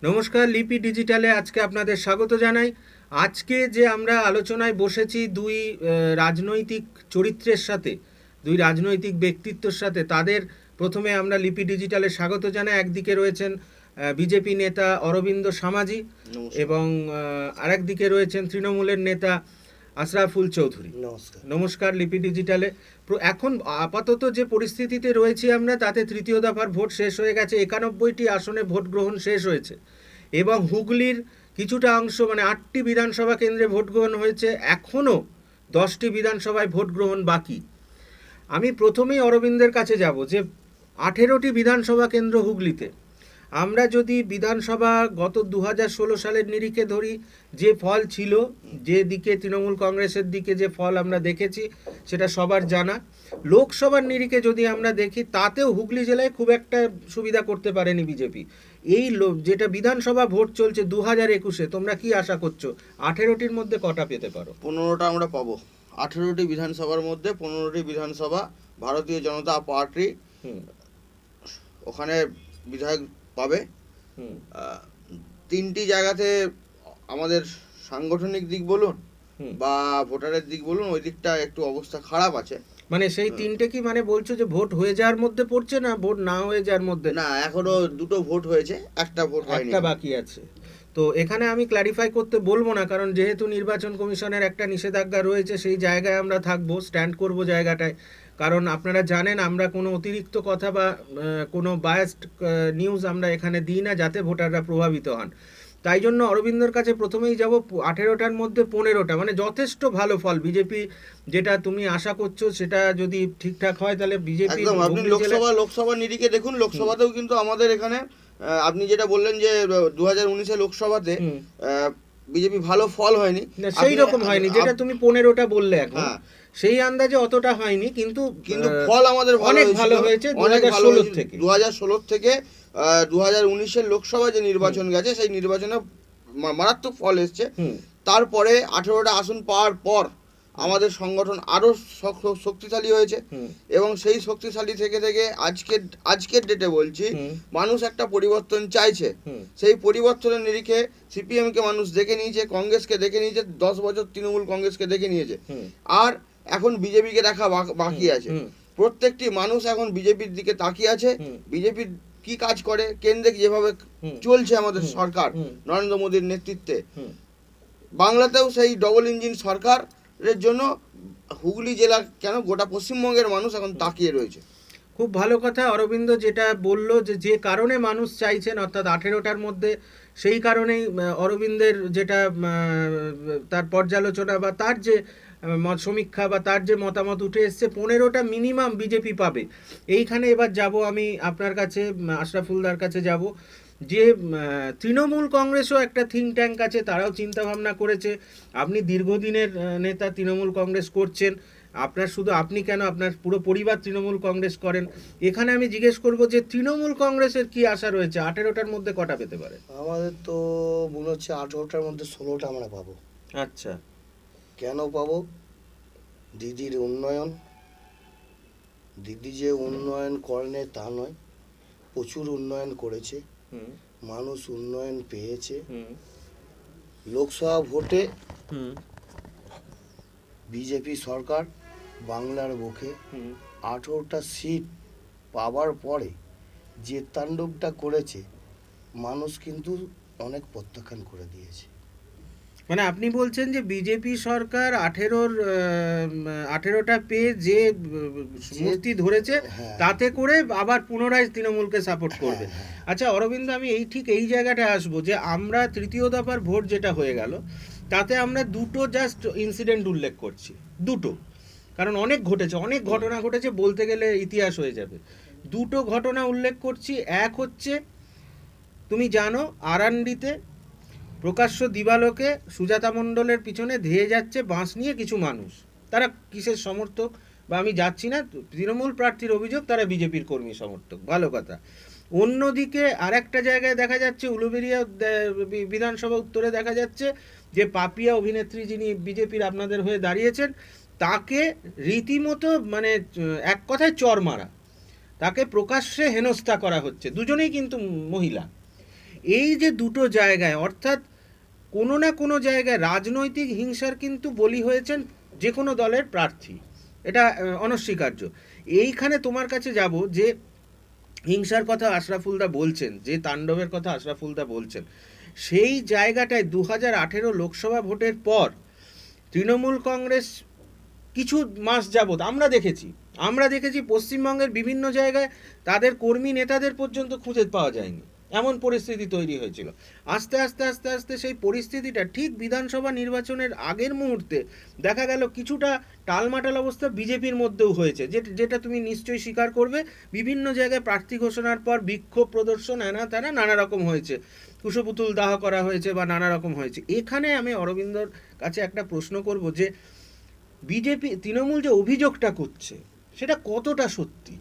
নমস্কার, লিপি ডিজিটালে আজকে আপনাদের স্বাগত জানাই। আজকে যে আমরা আলোচনায় বসেছি দুই রাজনৈতিক চরিত্রের সাথে, দুই রাজনৈতিক ব্যক্তিত্বের সাথে, তাদের প্রথমে আমরা লিপি ডিজিটালে স্বাগত জানাই। একদিকে রয়েছেন বিজেপি নেতা অরবিন্দ সামাজি এবং আরেকদিকে রয়েছেন তৃণমূলের নেতা আশরাফুল চৌধুরী। নমস্কার। নমস্কার লিপি ডিজিটালে। এখন আপাতত যে পরিস্থিতিতে রয়েছি আমরা, তাতে তৃতীয় দফার ভোট শেষ হয়ে গেছে। 91টি আসনে ভোট গ্রহণ শেষ হয়েছে এবং হুগলির কিছুটা অংশ মানে 8টি বিধানসভা কেন্দ্রে ভোট গ্রহণ হয়েছে। এখনও 10টি বিধানসভায় ভোট গ্রহণ বাকি। আমি প্রথমেই অরবিন্দের কাছে যাব যে 18টি বিধানসভা কেন্দ্র হুগলিতে। আমরা যদি বিধানসভা গত 2016 সালের নিরিখে ধরি, যে ফল ছিল, যে দিকে তৃণমূল কংগ্রেসের দিকে যে ফল আমরা দেখেছি সেটা সবার জানা। লোকসভার নিরিখে যদি আমরা দেখি, তাতেও হুগলি জেলায় খুব একটা সুবিধা করতে পারেনি বিজেপি। এই যেটা বিধানসভা ভোট চলছে 2021-এ, তোমরা কি আশা করছো 18টির মধ্যে কটা পেতে পারো? 15টা আমরা পাবো। 18টি বিধানসভার মধ্যে 15টি বিধানসভা ভারতীয় জনতা পার্টি ওখানে বিধায়ক পাবে। 3টি জায়গাতে আমাদের সাংগঠনিক দিক বলুন বা ভোটারের দিক বলুন, ওই দিকটা একটু অবস্থা খারাপ আছে। মানে সেই 3টে কি মানে বলছো যে ভোট হয়ে যাওয়ার মধ্যে পড়ছে, না ভোট না হয়ে যাওয়ার মধ্যে? না, এখনো 2টো ভোট হয়েছে, একটা ভোট হয়নি, একটা বাকি আছে। তো এখানে আমি ক্ল্যারিফাই করতে বলবো না, কারণ যেহেতু নির্বাচন কমিশনের একটা নিষেধাজ্ঞা রয়েছে, সেই জায়গায় আমরা থাকবো, স্ট্যান্ড করব জায়গাটায়। কারণ আপনারা জানেন আমরা কোনো অতিরিক্ত কথা বা কোনো বায়াসড নিউজ আমরা এখানে দিই না, যাতে ভোটাররা প্রভাবিত হন। তাই জন্য অরবিন্দর কাছে প্রথমেই যাব। 18টার মধ্যে 15টা মানে যথেষ্ট ভালো ফল। বিজেপি যেটা তুমি আশা করছো সেটা যদি ঠিকঠাক হয়, তাহলে বিজেপি একদম। আপনি লোকসভা নিরিখে দেখুন, লোকসভাতেও কিন্তু আমাদের এখানে আপনি যেটা বললেন যে 2019-এ লোকসভাতে বিজেপি ভালো ফল হয়নি, সেই রকম হয়নি যেটা তুমি 15টা বললে। এখন সেই আন্দাজে অতটা হয়নি, কিন্তু ফল আমাদের অনেক ভালো হয়েছে 2016 থেকে। 2016 থেকে 2019-এর লোকসভা যে নির্বাচন গেছে, সেই নির্বাচনে মারাত্মক ফল এসছে। তারপরে 18টা আসন পাওয়ার পর আমাদের সংগঠন আরো শক্তিশালী হয়েছে এবং সেই শক্তিশালী থেকে আজকের ডেটে বলছি, মানুষ একটা পরিবর্তন চাইছে। সেই পরিবর্তনের নিরিখে সিপিএম কে মানুষ দেখে নিয়েছে, কংগ্রেসকে দেখে নিয়েছে, 10 বছর তৃণমূল কংগ্রেসকে দেখে নিয়েছে, আর এখন বিজেপিকে দেখা বাকি আছে। প্রত্যেকটি মানুষ এখন বিজেপির দিকে তাকিয়ে আছে। বিজেপির কি কাজ করে, কেন্দ্রে যেভাবে চলছে আমাদের সরকার নরেন্দ্র মোদীর নেতৃত্বে, বাংলাতেও সেই ডবল ইঞ্জিন সরকারের জন্য হুগলি জেলা কেন গোটা পশ্চিমবঙ্গের মানুষ এখন তাকিয়ে রয়েছে। খুব ভালো কথা অরবিন্দ যেটা বললো, যে কারণে মানুষ চাইছেন, অর্থাৎ 18টার মধ্যে, সেই কারণেই অরবিন্দের যেটা তার পর্যালোচনা বা তার যে সমীক্ষা বা তার যে মতামত উঠে এসছে, 15টা মিনিমাম বিজেপি পাবে। এইখানে এবার যাব আমি আপনার কাছে, আশরাফুলদার কাছে যাব, যে তৃণমূল কংগ্রেসও একটা থিঙ্ক ট্যাঙ্ক আছে, তারাও চিন্তা ভাবনা করেছে। আপনি দীর্ঘদিনের নেতা, তৃণমূল কংগ্রেস করছেন, আপনার শুধু আপনি কেন, আপনার পুরো পরিবার তৃণমূল কংগ্রেস করেন। এখানে আমি জিজ্ঞেস করব যে তৃণমূল কংগ্রেসের কি আশা রয়েছে, 18টার মধ্যে কটা পেতে পারে? আমাদের তো মনে হচ্ছে 18টার মধ্যে 16টা আমরা পাবো। আচ্ছা, কেন পাবো? দিদির উন্নয়ন, দিদি যে উন্নয়ন করেনি তা নয়, প্রচুর উন্নয়ন করেছে, মানুষ উন্নয়ন পেয়েছে। লোকসভা ভোটে বিজেপি সরকার বাংলার বুকে 18টা সিট পাওয়ার পরে যে তাণ্ডবটা করেছে, মানুষ কিন্তু অনেক প্রত্যাখ্যান করে দিয়েছে। মানে আপনি বলছেন যে বিজেপি সরকার 18টা পেয়ে যে মূর্তি ধরেছে, তাতে করে আবার পুনরায় তৃণমূলকে সাপোর্ট করবে। আচ্ছা অরবিন্দ, আমি এই জায়গাটা আসবো যে আমরা তৃতীয় দফার ভোট যেটা হয়ে গেল, তাতে আমরা দুটো জাস্ট ইনসিডেন্ট উল্লেখ করছি, দুটো, কারণ অনেক ঘটেছে, অনেক ঘটনা ঘটেছে, বলতে গেলে ইতিহাস হয়ে যাবে। দুটো ঘটনা উল্লেখ করছি। এক হচ্ছে, তুমি জানো আরান্ডিতে প্রকাশ্য দিবালোকে সুজাতা মণ্ডলের পিছনে ধেয়ে যাচ্ছে বাঁশ নিয়ে কিছু মানুষ। তারা কিসের সমর্থক বা আমি যাচ্ছি না, তৃণমূল প্রার্থীর অভিযোগ তারা বিজেপির কর্মী সমর্থক, ভালো কথা। অন্যদিকে আরেকটা জায়গায় দেখা যাচ্ছে, উলুবেড়িয়া বিধানসভা উত্তরে দেখা যাচ্ছে যে পাপিয়া অভিনেত্রী, যিনি বিজেপির আপনাদের হয়ে দাঁড়িয়েছেন, তাকে রীতিমতো মানে এক কথায় চর মারা, তাকে প্রকাশ্যে হেনস্থা করা হচ্ছে। দুজনেই কিন্তু মহিলা। এই যে দুটো জায়গায়, অর্থাৎ কোনো না কোনো জায়গায় রাজনৈতিক হিংসার কিন্তু বলি হয়েছেন যে কোনো দলের প্রার্থী, এটা অনস্বীকার্য। এইখানে তোমার কাছে যাব যে হিংসার কথা আশরাফুলদা বলছেন, যে তাণ্ডবের কথা আশরাফুলদা বলছেন, সেই জায়গাটায় 2018 লোকসভা ভোটের পর তৃণমূল কংগ্রেস কিছু মাস যাবৎ আমরা দেখেছি পশ্চিমবঙ্গের বিভিন্ন জায়গায় তাদের কর্মী নেতাদের পর্যন্ত খুঁজে পাওয়া যায়নি, এমন পরিস্থিতি তৈরি হয়েছিল। আস্তে আস্তে আস্তে আস্তে সেই পরিস্থিতিটা ঠিক বিধানসভা নির্বাচনের আগের মুহূর্তে দেখা গেল কিছুটা টালমাটাল অবস্থা বিজেপির মধ্যেও হয়েছে, যেটা তুমি নিশ্চয়ই স্বীকার করবে। বিভিন্ন জায়গায় প্রার্থী ঘোষণার পর বিক্ষোভ প্রদর্শন তারা নানা রকম হয়েছে, কুশপুতুল দাহ করা হয়েছে বা নানা রকম হয়েছে। এখানে আমি অরবিন্দর কাছে একটা প্রশ্ন করব যে বিজেপি তৃণমূল যে অভিযোগটা করছে সেটা কতটা সত্যি?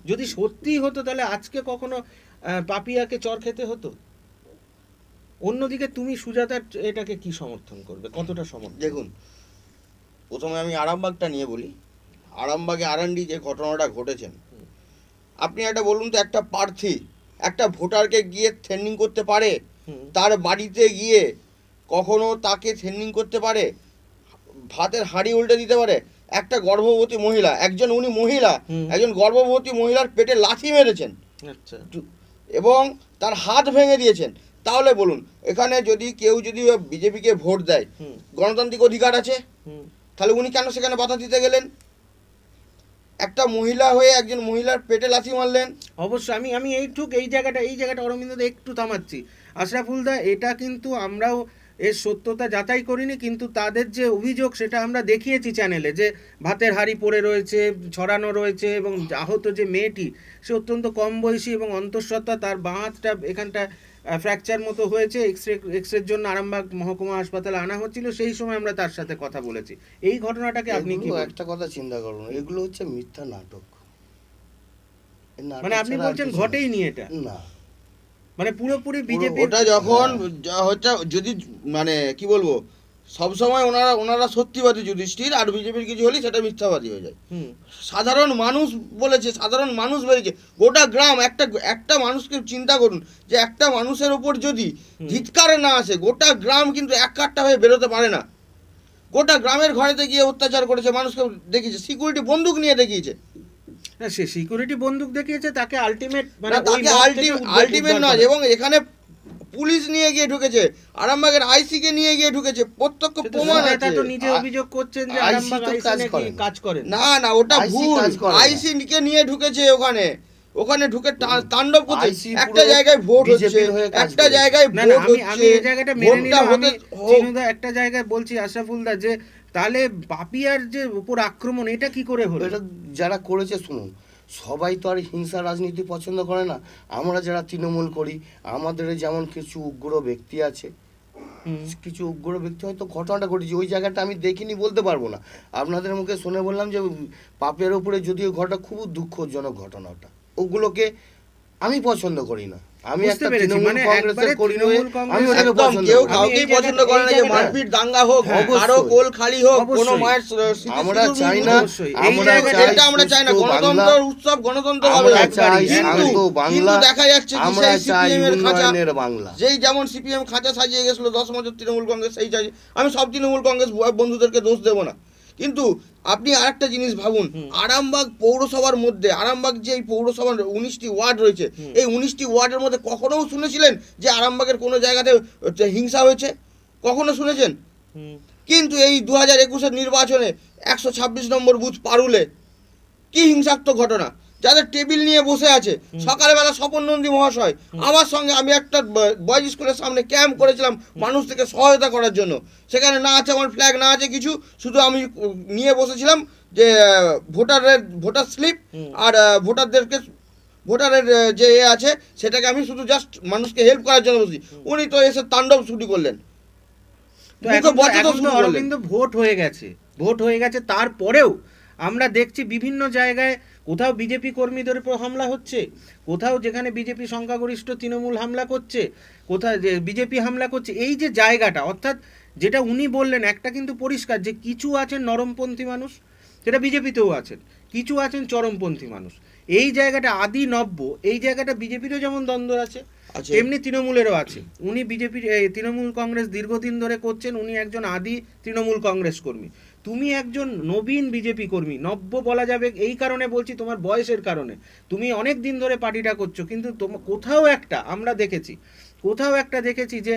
যদি সত্যিই হতো তাহলে আজকে কখনো পাপিয়াকে চর খেতে হতো? অন্যদিকে তুমি সুজাতার এটাকে কি সমর্থন করবে, কতটা সমর্থন? দেখুন, প্রথমে আমি আরামবাগটা নিয়ে বলি। আরামবাগে আরান্ডি যে ঘটনাটা ঘটেছেন, আপনি একটা বলুন তো, একটা প্রার্থী একটা ভোটারকে গিয়ে থ্রেনিং করতে পারে? তার বাড়িতে গিয়ে কখনো তাকে থ্রেনিং করতে পারে? ভাতের হাঁড়ি উল্টে দিতে পারে? একটা গর্ভবতী মহিলা, উনি মহিলা, একজন গর্ভবতী মহিলার পেটে লাথি মেরেছেন, আচ্ছা, এবং তার হাত ভেঙে দিয়েছেন। তাহলে বলুন, এখানে যদি কেউ বিজেপিকে ভোট দেয়, গণতান্ত্রিক অধিকার আছে, তাহলে উনি কেন সেখানে বাধা দিতে গেলেন? একটা মহিলা হয়ে একজন মহিলার পেটে লাথি মারলেন। অবশ্যই আমি এই জায়গাটা অরবিন্দদা একটু থামাচ্ছি। আশরাফুলদা, এটা কিন্তু আমরাও এর সত্যতা যাচাই করিনি, কিন্তু তাদের যে অভিযোগ সেটা আমরা দেখিয়েছি চ্যানেলে, যে ভাতের হাঁড়ি পড়ে রয়েছে, ছড়ানো রয়েছে, এবং আহত যে মেয়েটি সে অত্যন্ত কম বয়সী এবং অন্তঃসত্ত্বা, তার বাঁ হাতটা এখানটা ফ্র্যাকচার মতো হয়েছে, এক্সরের জন্য আরামবাগ মহকুমা হাসপাতালে আনা হচ্ছিল, সেই সময় আমরা তার সাথে কথা বলেছি। এই ঘটনাটাকে আপনি কি একটা কথা চিন্তা করুন, এগুলো হচ্ছে মিথ্যা নাটক। মানে আপনি বলছেন ঘটেইনি এটা? না, মানে পুরোপুরি বিজেপি ওটা যখন হচ্ছে, যদি মানে কি বলবো, সবসময় ওনারা সত্যিবাদী যুধিষ্ঠির, আর বিজেপির কিছু হলে সেটা মিথ্যাবাদী হয়ে যায়। সাধারণ মানুষ বলেছে, সাধারণ মানুষ বেরিয়েছে, গোটা গ্রাম, একটা মানুষকে চিন্তা করুন, যে একটা মানুষের ওপর যদি ধিৎকারে না আসে, গোটা গ্রাম কিন্তু একাট্টা হয়ে বেরোতে পারে না। গোটা গ্রামের ঘরেতে গিয়ে অত্যাচার করেছে, মানুষকে দেখিয়েছে, সিকিউরিটি বন্দুক নিয়ে দেখিয়েছে। না, সে সিকিউরিটি বন্দুক দেখিয়েছে, তাকে আলটিমেট নয়, এবং এখানে পুলিশ নিয়ে গিয়ে ঢুকেছে, আরামবাগের আইসি কে নিয়ে গিয়ে ঢুকেছে, প্রত্যক্ষ প্রমাণ আছে। তো নিজে অভিযোগ করছেন যে আরামবাগ আইসি নাকি কাজ করে না, ওটা ভুল। আইসি কে নিয়ে ঢুকেছে, ওখানে ঢুকে তাণ্ডব করছে। একটা জায়গায় ভোট হচ্ছে, একটা জায়গায় ভোট হচ্ছে, আমি এই জায়গাটা মেনে নিলাম। আমি চিনুদা একটা জায়গায় বলছি আশরাফুলদা, যে তাহলে পাপিয়ার যে উপর আক্রমণ, এটা কি করে হলো? এটা যারা করেছে, শুনুন, সবাই তো আর হিংসা রাজনীতি পছন্দ করে না। আমরা যারা তৃণমূল করি, আমাদের যেমন কিছু উগ্র ব্যক্তি আছে, কিছু উগ্র ব্যক্তি হয়তো ঘটনাটা ঘটেছে, ওই জায়গাটা আমি দেখিনি বলতে পারবো না। আপনাদের মুখে শুনে বললাম যে পাপের ওপরে যদিও ঘটা, খুব দুঃখজনক ঘটনা, ওটা ওগুলোকে আমি পছন্দ করি না। আমি একটা তৃণমূল কংগ্রেসের করি না, আমি ওটাকে কেউ কাউকেই পছন্দ করে না যে মারপিট দাঙ্গা হোক, আরো কোল খালি হোক, কোনো মায়ের আমরা চাই না, আমরা চাই না। গণতন্ত্রের উৎসব গণতন্ত্র হবে, কিন্তু দেখা যাচ্ছে আমরা চাই উন্নয়নের বাংলা। যেই যেমন সিপিএম খাঁচা সাজিয়ে গেছিল 10 বছর, তৃণমূল কংগ্রেস সেই চাই। আমি সব তৃণমূল কংগ্রেস বন্ধুদেরকে দোষ দেবো না, কিন্তু আপনি আরেকটা জিনিস ভাবুন, আরামবাগ পৌরসভার মধ্যে, আরামবাগ যে এই পৌরসভার 19টি ওয়ার্ড রয়েছে, এই 19টি ওয়ার্ডের মধ্যে কখনো শুনেছিলেন যে আরামবাগের কোনো জায়গাতে হিংসা হয়েছে? কখনো শুনেছেন? কিন্তু এই 2021-এর নির্বাচনে 126 নম্বর বুথ পারুলে কি হিংসাত্মক ঘটনা! যাদের টেবিল নিয়ে বসে আছে, সকালবেলা স্বপন নন্দী মহাশয় আমার সঙ্গে, আমি একটা বয়েজ স্কুলের সামনে ক্যাম্প করেছিলাম মানুষদেরকে সহায়তা করার জন্য, সেখানে না আছে আমার ফ্ল্যাগ, না আছে কিছু, শুধু আমি নিয়ে বসেছিলাম যে ভোটার স্লিপ আর ভোটারের যে আছে সেটাকে আমি শুধু জাস্ট মানুষকে হেল্প করার জন্য বসি। উনি তো এসে তাণ্ডব শুরু করলেন। অরবিন্দ, ভোট হয়ে গেছে, তারপরেও আমরা দেখছি বিভিন্ন জায়গায় কোথাও বিজেপি কর্মীদের উপর হামলা হচ্ছে, কোথাও যেখানে বিজেপি সংখ্যাগরিষ্ঠ তৃণমূল হামলা করছে, কোথাও বিজেপি হামলা করছে। এই যে জায়গাটা, অর্থাৎ যেটা উনি বললেন, একটা কিন্তু পরিষ্কার যে কিছু আছেন নরমপন্থী মানুষ, সেটা বিজেপিতেও আছেন, কিছু আছেন চরমপন্থী মানুষ। এই জায়গাটা আদি নব্য, এই জায়গাটা বিজেপিরও যেমন দ্বন্দ্ব আছে, আছে। তেমনি তৃণমূলেরও আছে। উনি বিজেপির তৃণমূল কংগ্রেস দীর্ঘদিন ধরে করছেন, উনি একজন আদি তৃণমূল কংগ্রেস কর্মী। তুমি একজন নবীন বিজেপি কর্মী, নব্য বলা যাবে এই কারণে বলছি, তোমার বয়সের কারণে। তুমি অনেক দিন ধরে পার্টিটা করছো, কিন্তু কোথাও একটা আমরা দেখেছি যে,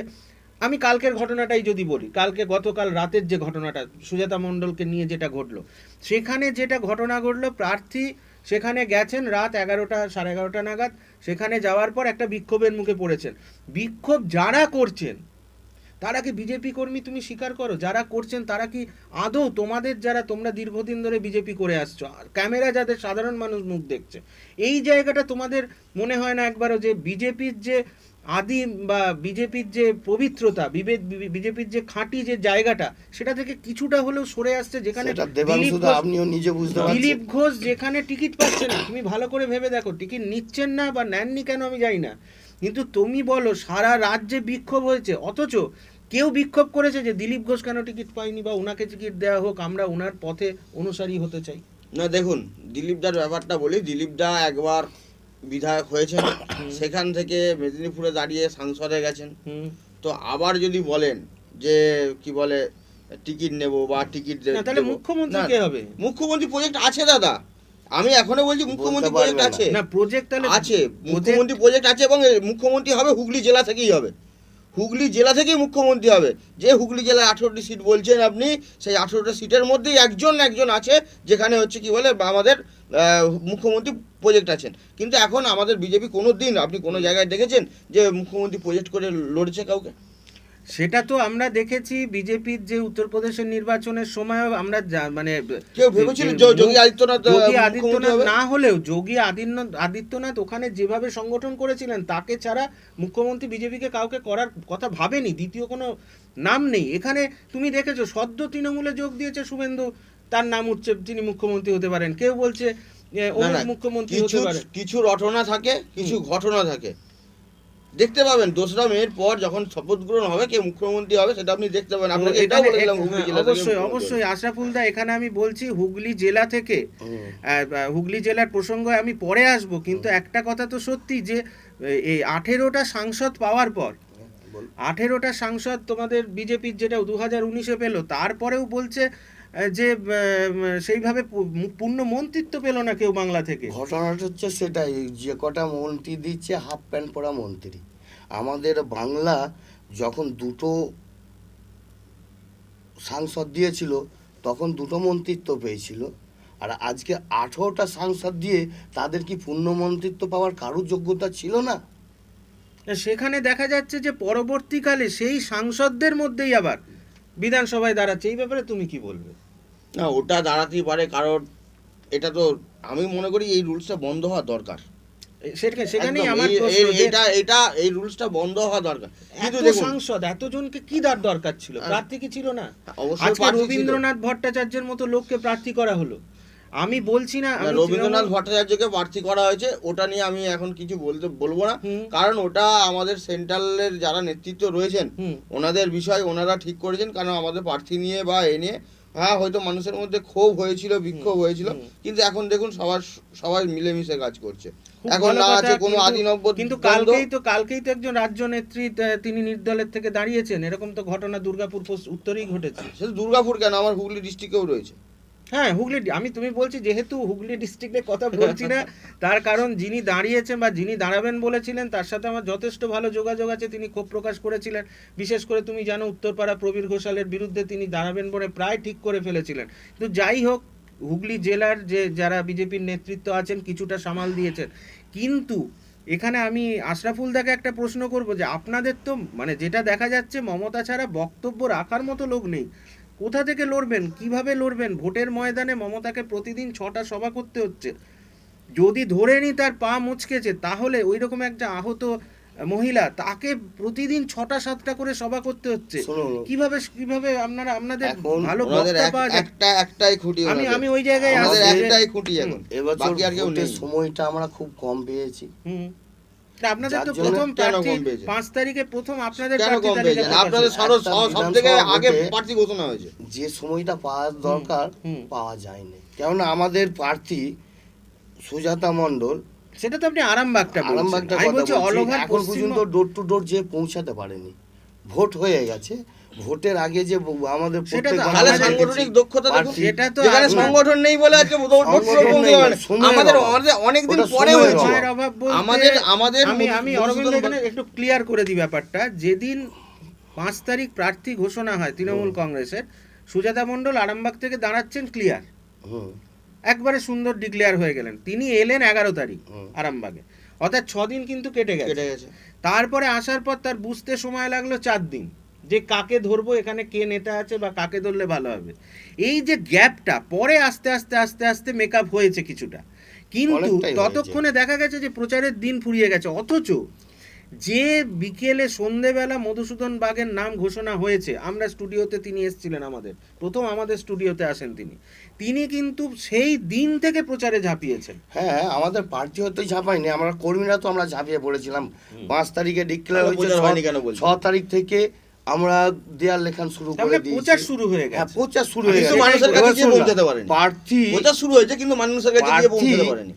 আমি কালকের ঘটনাটাই যদি বলি, গতকাল রাতের যে ঘটনাটা সুজাতা মণ্ডলকে নিয়ে যেটা ঘটলো, সেখানে যেটা ঘটনা ঘটলো, প্রার্থী সেখানে গেছেন রাত 11টা 11:30 নাগাদ। সেখানে যাওয়ার পর একটা বিক্ষোভের মুখে পড়েছেন। বিক্ষোভ যারা করছেন তারা কি বিজেপি কর্মী? তুমি স্বীকার করো, যারা করছেন তারা কি আদৌ তোমরা দীর্ঘদিন ধরে বিজেপি করে আসছো, ক্যামেরা যাদের সাধারণ মানুষ মুখ দেখছে, এই জায়গাটা তোমাদের মনে হয় না একবারও যে বিজেপির যে আদিম বা বিজেপির যে পবিত্রতা, বিজেপির যে খাঁটি যে জায়গাটা, সেটা থেকে কিছুটা হলেও সরে আসছে? যেখানে আপনিও নিজে বুঝতে পারছেন, দিলীপ ঘোষ যেখানে টিকিট পাচ্ছে না, তুমি ভালো করে ভেবে দেখো, টিকিট নিচ্ছেন না বা নেননি কেন আমি জানি না, কিন্তু তুমি বলো সারা রাজ্যে বিক্ষোভ হয়েছে, অথচ কেউ বিক্ষোভ করেছে যে দিলীপ ঘোষ কেন টিকিট পায়নি বা ওনাকে টিকিট দেওয়া হোক, আমরা ওনার পথে অনুসারী হতে চাই? না দেখুন, দিলীপদার ব্যাপারটা বলি। দিলীপদা একবার বিধায়ক হয়েছেন, সেখান থেকে মেদিনীপুরে দাঁড়িয়ে সাংসদে গেছেন। তো আবার যদি বলেন যে কি বলে টিকিট নেব বা টিকিট, তাহলে মুখ্যমন্ত্রী কে হবে? মুখ্যমন্ত্রী প্রজেক্ট আছে দাদা, আমি এখনো বলছি মুখ্যমন্ত্রী প্রজেক্ট আছে। না প্রজেক্ট তাহলে আছে, মুখ্যমন্ত্রী প্রজেক্ট আছে, এবং মুখ্যমন্ত্রী হবে হুগলি জেলা থেকেই হবে। হুগলি জেলা থেকেই মুখ্যমন্ত্রী হবে। যে হুগলি জেলায় 18টি সিট বলছেন আপনি, সেই 18টা সিটের মধ্যেই একজন আছে যেখানে হচ্ছে কি বলে আমাদের মুখ্যমন্ত্রী প্রজেক্ট আছেন। কিন্তু এখন আমাদের বিজেপি কোনো দিন আপনি কোনো জায়গায় দেখেছেন যে মুখ্যমন্ত্রী প্রজেক্ট করে লড়ছে কাউকে? সেটা তো আমরা দেখেছি বিজেপির যে উত্তরপ্রদেশের নির্বাচনের সময় আমরা মানে কেউ ভেবেছিল যোগী আদিত্যনাথ না হলেও যোগী আদিত্যনাথ ওখানে যেভাবে সংগঠন করেছিলেন, তাকে ছাড়া মুখ্যমন্ত্রী বিজেপিকে কাউকে করার কথা ভাবেনি, দ্বিতীয় কোনো নাম নেই। এখানে তুমি দেখেছো সদ্য তৃণমূলে যোগ দিয়েছে শুভেন্দু, তার নাম উঠছে তিনি মুখ্যমন্ত্রী হতে পারেন, কেউ বলছে মুখ্যমন্ত্রী হতে পারে। কিছু রটনা থাকে, কিছু ঘটনা থাকে। দেখতে পাবেন 2রা মের পর যখন শপথ গ্রহণ হবে কে মুখ্যমন্ত্রী হবে সেটা আপনি দেখতে পাবেন। আপনাকে এটাও বলেছিলাম হুগলি জেলা থেকে। অবশ্যই আশরাফুল দা, এখানে আমি বলছি হুগলি জেলা থেকে, হুগলি জেলার প্রসঙ্গে আমি পরে আসব, কিন্তু একটা কথা তো সত্যি যে এই 18টা সাংসদ পাওয়ার পর, 18টা সাংসদ তোমাদের বিজেপির যেটা 2019-এ পেল, তারপরেও বলছে যে সেইভাবে পূর্ণ মন্ত্রিত্ব পেল না কেউ বাংলা থেকে। ঘটনাটা হচ্ছে সেটাই, যে কটা মন্ত্রী দিচ্ছে হাফ প্যান্ট পরা মন্ত্রী। আমাদের বাংলা যখন 2টো সাংসদ দিয়েছিল তখন 2টো মন্ত্রিত্ব পেয়েছিল, আর আজকে 18টা সাংসদ দিয়ে তাদের কি পূর্ণ মন্ত্রিত্ব পাওয়ার কারোর যোগ্যতা ছিল না? সেখানে দেখা যাচ্ছে যে পরবর্তীকালে সেই সাংসদদের মধ্যেই আবার বিধানসভায় দাঁড়াচ্ছে। এই ব্যাপারে তুমি কি বলবে? না, ওটা দাঁড়াতেই পারে, কারণ এটা তো আমি মনে করি এই রুলসটা বন্ধ হওয়া দরকার। সেখানেই আমার প্রশ্ন, এটা এই রুলসটা বন্ধ হওয়া দরকার। কিন্তু দেখুন সাংসদ এতজনকে কি দরকার ছিল? প্রার্থী কি ছিল না? আজকে রবীন্দ্রনাথ ভট্টাচার্যের মতো লোককে প্রার্থী করা হলো। আমি বলছি না রবীন্দ্রনাথ ভট্টাচার্যকে প্রার্থী করা হয়েছে, ওটা নিয়ে আমি এখন কিছু বলবো না, কারণ ওটা আমাদের সেন্ট্রালের যারা নেতৃত্ব রয়েছেন ওনাদের বিষয়, ওনারা ঠিক করেছেন। কারণ আমাদের প্রার্থী নিয়ে বা এ নিয়ে হ্যাঁ হয়তো মানুষের মধ্যে ক্ষোভ হয়েছিল, বিক্ষোভ হয়েছিল, কিন্তু এখন দেখুন সবাই মিলেমিশে কাজ করছে। এখন না আছে কোনো আদিনব্য। কিন্তু কালকেই তো একজন রাজ্য নেত্রী তিনি নির্দলের থেকে দাঁড়িয়েছেন, এরকম তো ঘটনা দুর্গাপুর উত্তরেই ঘটেছে। সেটা দুর্গাপুর কেন, আমার হুগলি ডিস্ট্রিক্টেও রয়েছে। হ্যাঁ হুগলি, তুমি বলছি যেহেতু হুগলি ডিস্ট্রিক্টের কথা বলছি না, তার কারণ যিনি দাঁড়িয়েছেন বা যিনি দাঁড়াবেন বলেছিলেন তার সাথে আমার যথেষ্ট ভালো যোগাযোগ আছে, তিনি ক্ষোভ প্রকাশ করেছিলেন। বিশেষ করে তুমি জানো উত্তরপাড়া প্রবীর ঘোষালের বিরুদ্ধে তিনি দাঁড়াবেন বলে প্রায় ঠিক করে ফেলেছিলেন। কিন্তু যাই হোক, হুগলি জেলার যে যারা বিজেপির নেতৃত্ব আছেন কিছুটা সামাল দিয়েছেন। কিন্তু এখানে আমি আশরাফুল দাকে একটা প্রশ্ন করব যে আপনাদের তো মানে যেটা দেখা যাচ্ছে মমতা ছাড়া বক্তব্য রাখার মতো লোক নেই। কোথা থেকে লড়বেন, কিভাবে লড়বেন? ভোটের ময়দানে মমতাকে প্রতিদিন 6টা সভা করতে হচ্ছে। যদি ধরে নি তার পা মুচকেছে, তাহলে ওই রকম একটা আহত মহিলা, তাকে প্রতিদিন 6টা 7টা করে সভা করতে হচ্ছে। কিভাবে আপনাদের ভালো বক্তা পাওয়া যায়? একটাই খুঁটি, আমি ওই জায়গায় আমাদের একটাই খুঁটি এখন। এবছর ভোটের সময়টা আমরা খুব কম পেয়েছি। আপনাদের তো প্রথম প্রার্থী 5 তারিখে প্রথম আপনাদের প্রার্থী তালিকা আপনাদের সবথেকে আগে প্রার্থী ঘোষণা হয়েছে। যে সময়টা পাওয়ার দরকার পাওয়া যায়নি, কেননা আমাদের প্রার্থী সুজাতা মণ্ডল সেটা তো আপনি আরামবাগটা বলছেন, আরামবাগটা আমি কথা বলছি অল বলছি, ওভার এখন পর্যন্ত ডোর টু ডোর যে পৌঁছাতে পারেনি। ভোট হয়ে গেছে, ভোটের আগে যে আমাদের সেটা তো প্রত্যেকবার তাহলে আমাদের সাংগঠনিক দক্ষতা দেখুন, সেটা তো যেখানে আর- সংগঠন নেই বলে আজকে ভোট সংগঠন পৌঁছে নেই, পারে না। সময়ের আমাদের অভাব। আমাদের অনেকদিন ওটা পরে সময়ের হয়েছে। সময়ের অভাব বলতে আমাদের আমি অরবিন্দ এখানে একটু ক্লিয়ার করে দিই ব্যাপারটা। যেদিন 5 তারিখ প্রার্থী ঘোষণা হয় তৃণমূল কংগ্রেসের, সুজাতা মণ্ডল আরামবাগ থেকে দাঁড়াচ্ছেন ক্লিয়ার, হুম, একবারে সুন্দর ডিক্লেয়ার হয়ে গেলেন। তিনি এলেন 11 তারিখ হুম। আরামবাগে, অর্থাৎ 6 দিন কিন্তু কেটে কেটে গেছে। গেছে। তারপরে আসার পর তার বুঝতে সময় লাগলো 4 দিন, যে কাকে ধরবো, এখানে কে নেতা আছে বা কাকে ধরলে ভালো হবে। এই যে গ্যাপটা পরে আস্তে আস্তে আস্তে আস্তে মেকআপ হয়েছে কিছুটা, কিন্তু অনেকটাই হয়েছে। ততক্ষণে দেখা গেছে যে প্রচারের দিন ফুরিয়ে গেছে। অথচ যে বিকেলে সন্ধেবেলা মধুসূদন বাগের নাম ঘোষণা হয়েছে, আমরা স্টুডিওতে, তিনি এসেছিলেন আমাদের প্রথম, আমাদের স্টুডিওতে আসেন তিনি কিন্তু সেই দিন থেকে প্রচারে ঝাঁপিয়েছেন। হ্যাঁ, আমাদের প্রার্থী হতে ঝাঁপাইনি, আমরা কর্মীরা তো আমরা ঝাঁপিয়ে পড়েছিলাম। 5 তারিখে ডিক্লেয়ার হয়েছে, প্রচার হয়নি কেন বলছেন? 6 তারিখ থেকে আমরা দেয়াল লেখান শুরু করে তাহলে দিয়েছি। প্রচার শুরু হয়ে হ্যাঁ, গেছে। প্রচার শুরু হয়ে কিন্তু গেছে। মানুষের কাছে এবার গিয়ে শোন না, পৌঁছাতে পারেনি। প্রার্থী প্রচার শুরু হয়েছে কিন্তু মানুষের কাছে গিয়ে পৌঁছাতে পারেনি।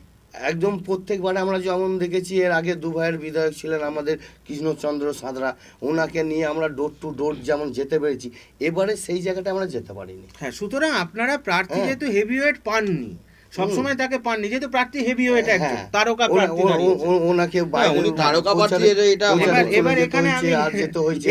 একদম প্রত্যেকবার আমরা যেমন দেখেছি, এর আগে 2 ভাইয়ের বিধায়ক ছিলেন আমাদের কৃষ্ণচন্দ্র সাঁতরা, ওনাকে নিয়ে আমরা ডোর টু ডোর যেমন যেতে পেরেছি, এবারে সেই জায়গাটা আমরা যেতে পারিনি। হ্যাঁ, সুতরাং আপনারা প্রার্থী হ্যাঁ। যেহেতু হেভিওয়েট পাননি, সবসময় তাকে পাননি, যেহেতু প্রার্থী হেভিওয়েট একজন হ্যাঁ, তারকা প্রার্থী দাঁড়িয়েছে। ওনাকে হ্যাঁ, উনি তারকা প্রার্থী, এটা এবার এখানে আমি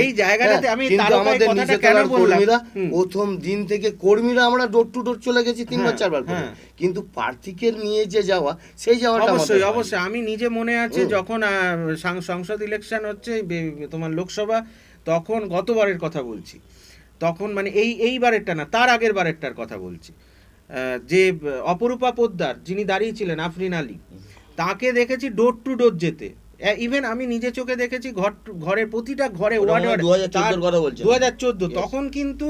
এই জায়গাটাতে আমি কিন্তু তারকা আমাদের কথাটা নিচে কেন তলার বললাম, কর্মীরা প্রথম দিন থেকে কর্মীরা আমরা ডোর টু ডোর চলে গেছি 3 বার হ্যাঁ, 4 বার করে, হ্যাঁ। কিন্তু প্রার্থীকে নিয়ে যে যাওয়া, সেই যাওয়াটা আমাদের অবশ্যই হয়নি। অবশ্যই আমি নিজে মনে আছে যখন সংসদ ইলেকশন হচ্ছে, তোমার লোকসভা, তখন গতবারের কথা বলছি, তখন মানে এইবারেরটা না, তার আগের বারেরটার কথা বলছি, যে অপরূপা পোদ্দার যিনি দাঁড়িয়েছিলেন, আফরিন আলী, তাকে দেখেছি ডোর টু ডোর যেতে। ইভেন আমি নিজে চোখে দেখেছি ঘরের প্রতিটা ঘরে, ওটা মনে হয় ওয়ার্ডে 2014 কথা বলছেন। 2014, Yes. তখন কিন্তু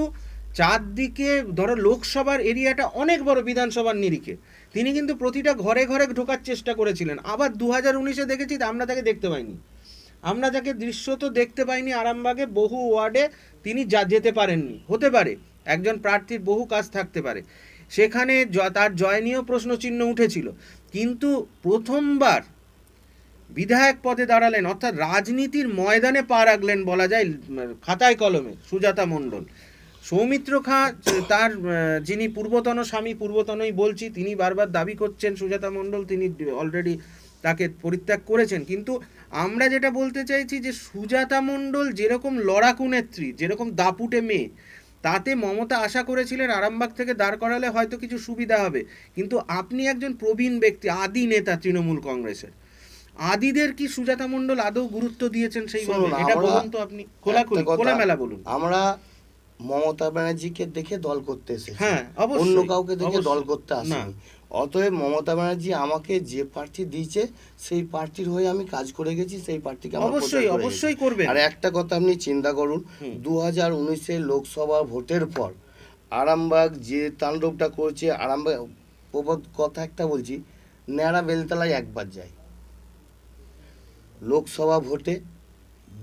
চারদিকে ধরো লোকসভার এরিয়াটা অনেক বড়, বিধানসভার নিরিখে তিনি কিন্তু প্রতিটা ঘরে ঘরে ঢোকার চেষ্টা করেছিলেন। আবার 2019-এ দেখেছি, আমরা তাকে দেখতে পাইনি, আমরা তাকে দৃশ্য তো দেখতে পাইনি আরামবাগে বহু ওয়ার্ডে তিনি যেতে পারেননি। হতে পারে একজন প্রার্থীর বহু কাজ থাকতে পারে, সেখানে তার জয় নিয়েও প্রশ্নচিহ্ন উঠেছিল, কিন্তু প্রথমবার বিধায়ক পদে দাঁড়ালেন, অর্থাৎ রাজনীতির ময়দানে পা রাখলেন বলা যায়, খাতায় কলমে, সুজাতা মণ্ডল। সৌমিত্র খাঁ, তার যিনি পূর্বতন স্বামী, পূর্বতনই বলছি, তিনি বারবার দাবি করছেন সুজাতা মণ্ডল তিনি অলরেডি তাকে পরিত্যাগ করেছেন। কিন্তু আমরা যেটা বলতে চাইছি যে সুজাতা মণ্ডল যেরকম লড়াকু নেত্রী, যেরকম দাপুটে মেয়ে, তাতে মমতা আশা করেছিলেন আরামবাগ থেকে দাঁড় করালে হয়তো কিছু সুবিধা হবে। কিন্তু আপনি একজন প্রবীণ ব্যক্তি, আদি নেতা তৃণমূল কংগ্রেসের, আদিদের কি সুজাতা মণ্ডল আদৌ গুরুত্ব দিয়েছেন সেইভাবে? শুনুন, এটা আমরা বলুন তো, আপনি খোলামেলা বলুন। আমরা মমতা ব্যানার্জিকে দেখে দল করতে এসেছি, হ্যাঁ, অবশ্যই, অন্য কাউকে দেখে অবশ্যই। দল করতে আসিনি। না। অতএব মমতা ব্যানার্জি আমাকে যে প্রার্থী দিয়েছে, সেই প্রার্থীর হয়ে আমি কাজ করে গেছি, সেই প্রার্থীকে আমরা অবশ্যই প্রচার করে অবশ্যই গেছি। করবেন। আর একটা কথা আপনি চিন্তা করুন, 2019-এর লোকসভা ভোটের পর আরামবাগ যে তাণ্ডবটা করেছে, আরামবাগ কথা একটা বলছি, ন্যাড়া বেলতলায় একবার যায়। লোকসভা ভোটে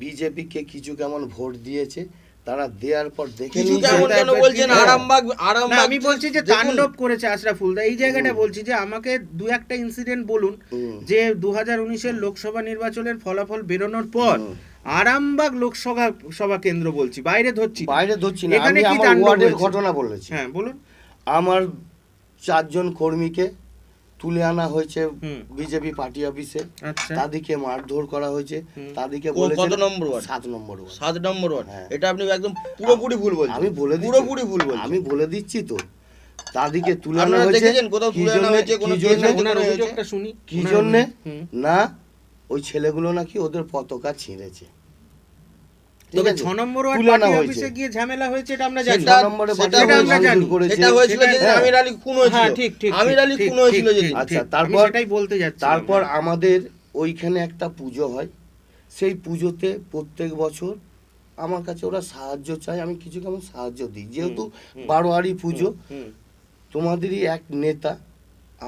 বিজেপিকে কিছু কেমন ভোট দিয়েছে, তারা দেওয়ার পর দেখে কিছু নিয়েছে। কেমন কেন বলছেন? আরামবাগ না, আমি বলছি যে তাণ্ডব করেছে আশরাফুল দা, এই জায়গাটা বলছি যে আমাকে দু একটা ইনসিডেন্ট বলুন যে 2019-এর লোকসভা নির্বাচনের ফলাফল বেরোনোর পর আরামবাগ লোকসভা কেন্দ্র বলছি, বাইরে ধরছি না, এখানে আমি কি আমার তাণ্ডব ওয়ার্ডের হয়েছে? ঘটনা বলেছি। হ্যাঁ, বলুন। আমার 4 জন কর্মীকে তুলে আনা হয়েছে বিজেপি পার্টি অফিসে, আচ্ছা, তাদেরকে মারধর করা হয়েছে, তাদেরকে কত নম্বর ওয়ার্ড? 7 নম্বর ওয়ার্ড। 7 নম্বর ওয়ার্ড। হ্যাঁ। এটা আপনি একদম পুরোপুরি ভুল বলছেন। আমি বলে দিচ্ছি, পুরোপুরি ভুল বলছেন। আমি বলে দিচ্ছি তো, তাদেরকে তুলে আনা আপনারা হয়েছে। দেখেছেন কোথাও তুলে আনা হয়েছে, কোনো কি কেস জন্যে? হয়েছে, ওনার কোনো অভিযোগটা শুনি। কি জন্যে? হুম। না, ওই ছেলেগুলো নাকি ওদের পতাকা ছিঁড়েছে। ঠিক তবে আছে? 6 নম্বর ওয়ার্ড তুলে আনা পার্টি হয়েছে। অফিসে গিয়ে ঝামেলা হয়েছে, এটা আমরা জানি। 6 নম্বরে সেটা পার্টি আমরা অফিস জানি। করেছে। এটা হয়েছিল সেটা- যেদিন হ্যাঁ। আমির আলী খুন হয়েছিল। হ্যাঁ, ঠিক ঠিক আমির আলী খুন হয়েছিল যেদিন। আচ্ছা, আমি তারপর সেটাই বলতে যাচ্ছি। তারপর আমাদের ওইখানে একটা পুজো হয়, সেই পুজোতে প্রত্যেক বছর আমার কাছে ওরা সাহায্য চায়, আমি কিছু কেমন সাহায্য দিই, যেহেতু বারোয়ারি পুজো। তোমাদেরই এক নেতা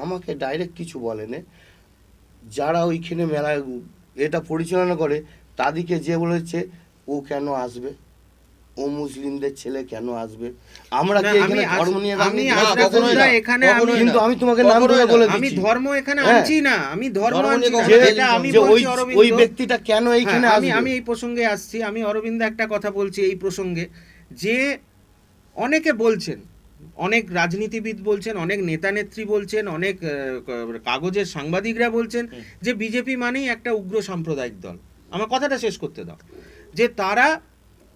আমাকে ডাইরেক্ট কিছু বলেনি, যারা ওইখানে মেলা এটা পরিচালনা করে তাদেরকে যে বলেছে ও কেন আসবে, ও মুসলিমদের ছেলে কেন আসবে? আমরা না, কি এখানে ধর্ম নিয়ে আমি রাজনীতি করতে আশরাফুল বসি দা না? এখানে কখনোই আমি কিন্তু আমি তোমাকে নাম কখনোই ধরে না। বলে আমি দিচ্ছি ধর্ম এখানে হ্যাঁ। আনছি না, আমি ধর্ম ধর্ম আনছি নিয়ে না, কখনো এটা আমি যে বলছি ওই অরবিন্দ। ব্যক্তিটা কেন এইখানে হ্যাঁ, আমি আসবে? আমি এই প্রসঙ্গে আসছি, আমি অরবিন্দ একটা কথা বলছি এই প্রসঙ্গে, যে অনেকে বলছেন, অনেক রাজনীতিবিদ বলছেন, অনেক নেতা নেত্রী বলছেন, অনেক কাগজের সাংবাদিকরা বলছেন যে বিজেপি মানেই একটা উগ্র সাম্প্রদায়িক দল। আমার কথাটা শেষ করতে দাও। যে তারা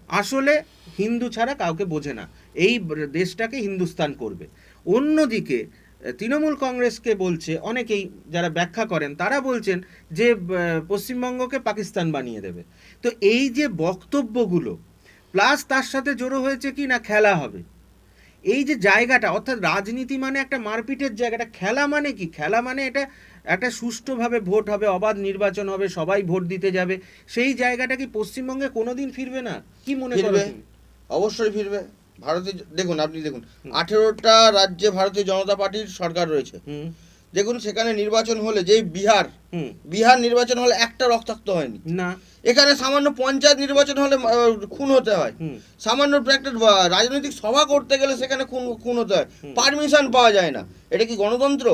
আসলে হিন্দু ছাড়া কাউকে বোঝে না, এই দেশটাকে হিন্দুস্তান করবে। অন্যদিকে তৃণমূল কংগ্রেসকে বলছে অনেকেই, যারা ব্যাখ্যা করেন তারা বলছেন যে পশ্চিমবঙ্গকে পাকিস্তান বানিয়ে দেবে। তো এই যে বক্তব্যগুলো, প্লাস তার সাথে জড়ো হয়েছে কি না খেলা হবে, এই যে জায়গাটা, অর্থাৎ রাজনীতি মানে একটা মারপিটের জায়গাটা, খেলা মানে কি? খেলা মানে এটা একটা সুষ্ঠুভাবে ভোট হবে, অবাধ নির্বাচন হবে, সবাই ভোট দিতে যাবে, সেই জায়গাটা কি পশ্চিমবঙ্গে কোনোদিন ফিরবে না? কি মনে করো ফিরবে, তুমি? অবশ্যই ফিরবে। ভারতীয় দেখুন, আপনি দেখুন 18টা রাজ্যে ভারতীয় জনতা পার্টির সরকার রয়েছে। হুম দেখুন সেখানে নির্বাচন হলে, যেই হুম বিহার নির্বাচন হলে একটা রক্তাক্ত হয়নি। না এখানে সামান্য পঞ্চায়েত নির্বাচন হলে খুন হতে হয়। হুম সামান্য একটা রাজনৈতিক সভা করতে গেলে সেখানে খুন হতে হয়, পারমিশন পাওয়া যায় না। এটা কি গণতন্ত্র?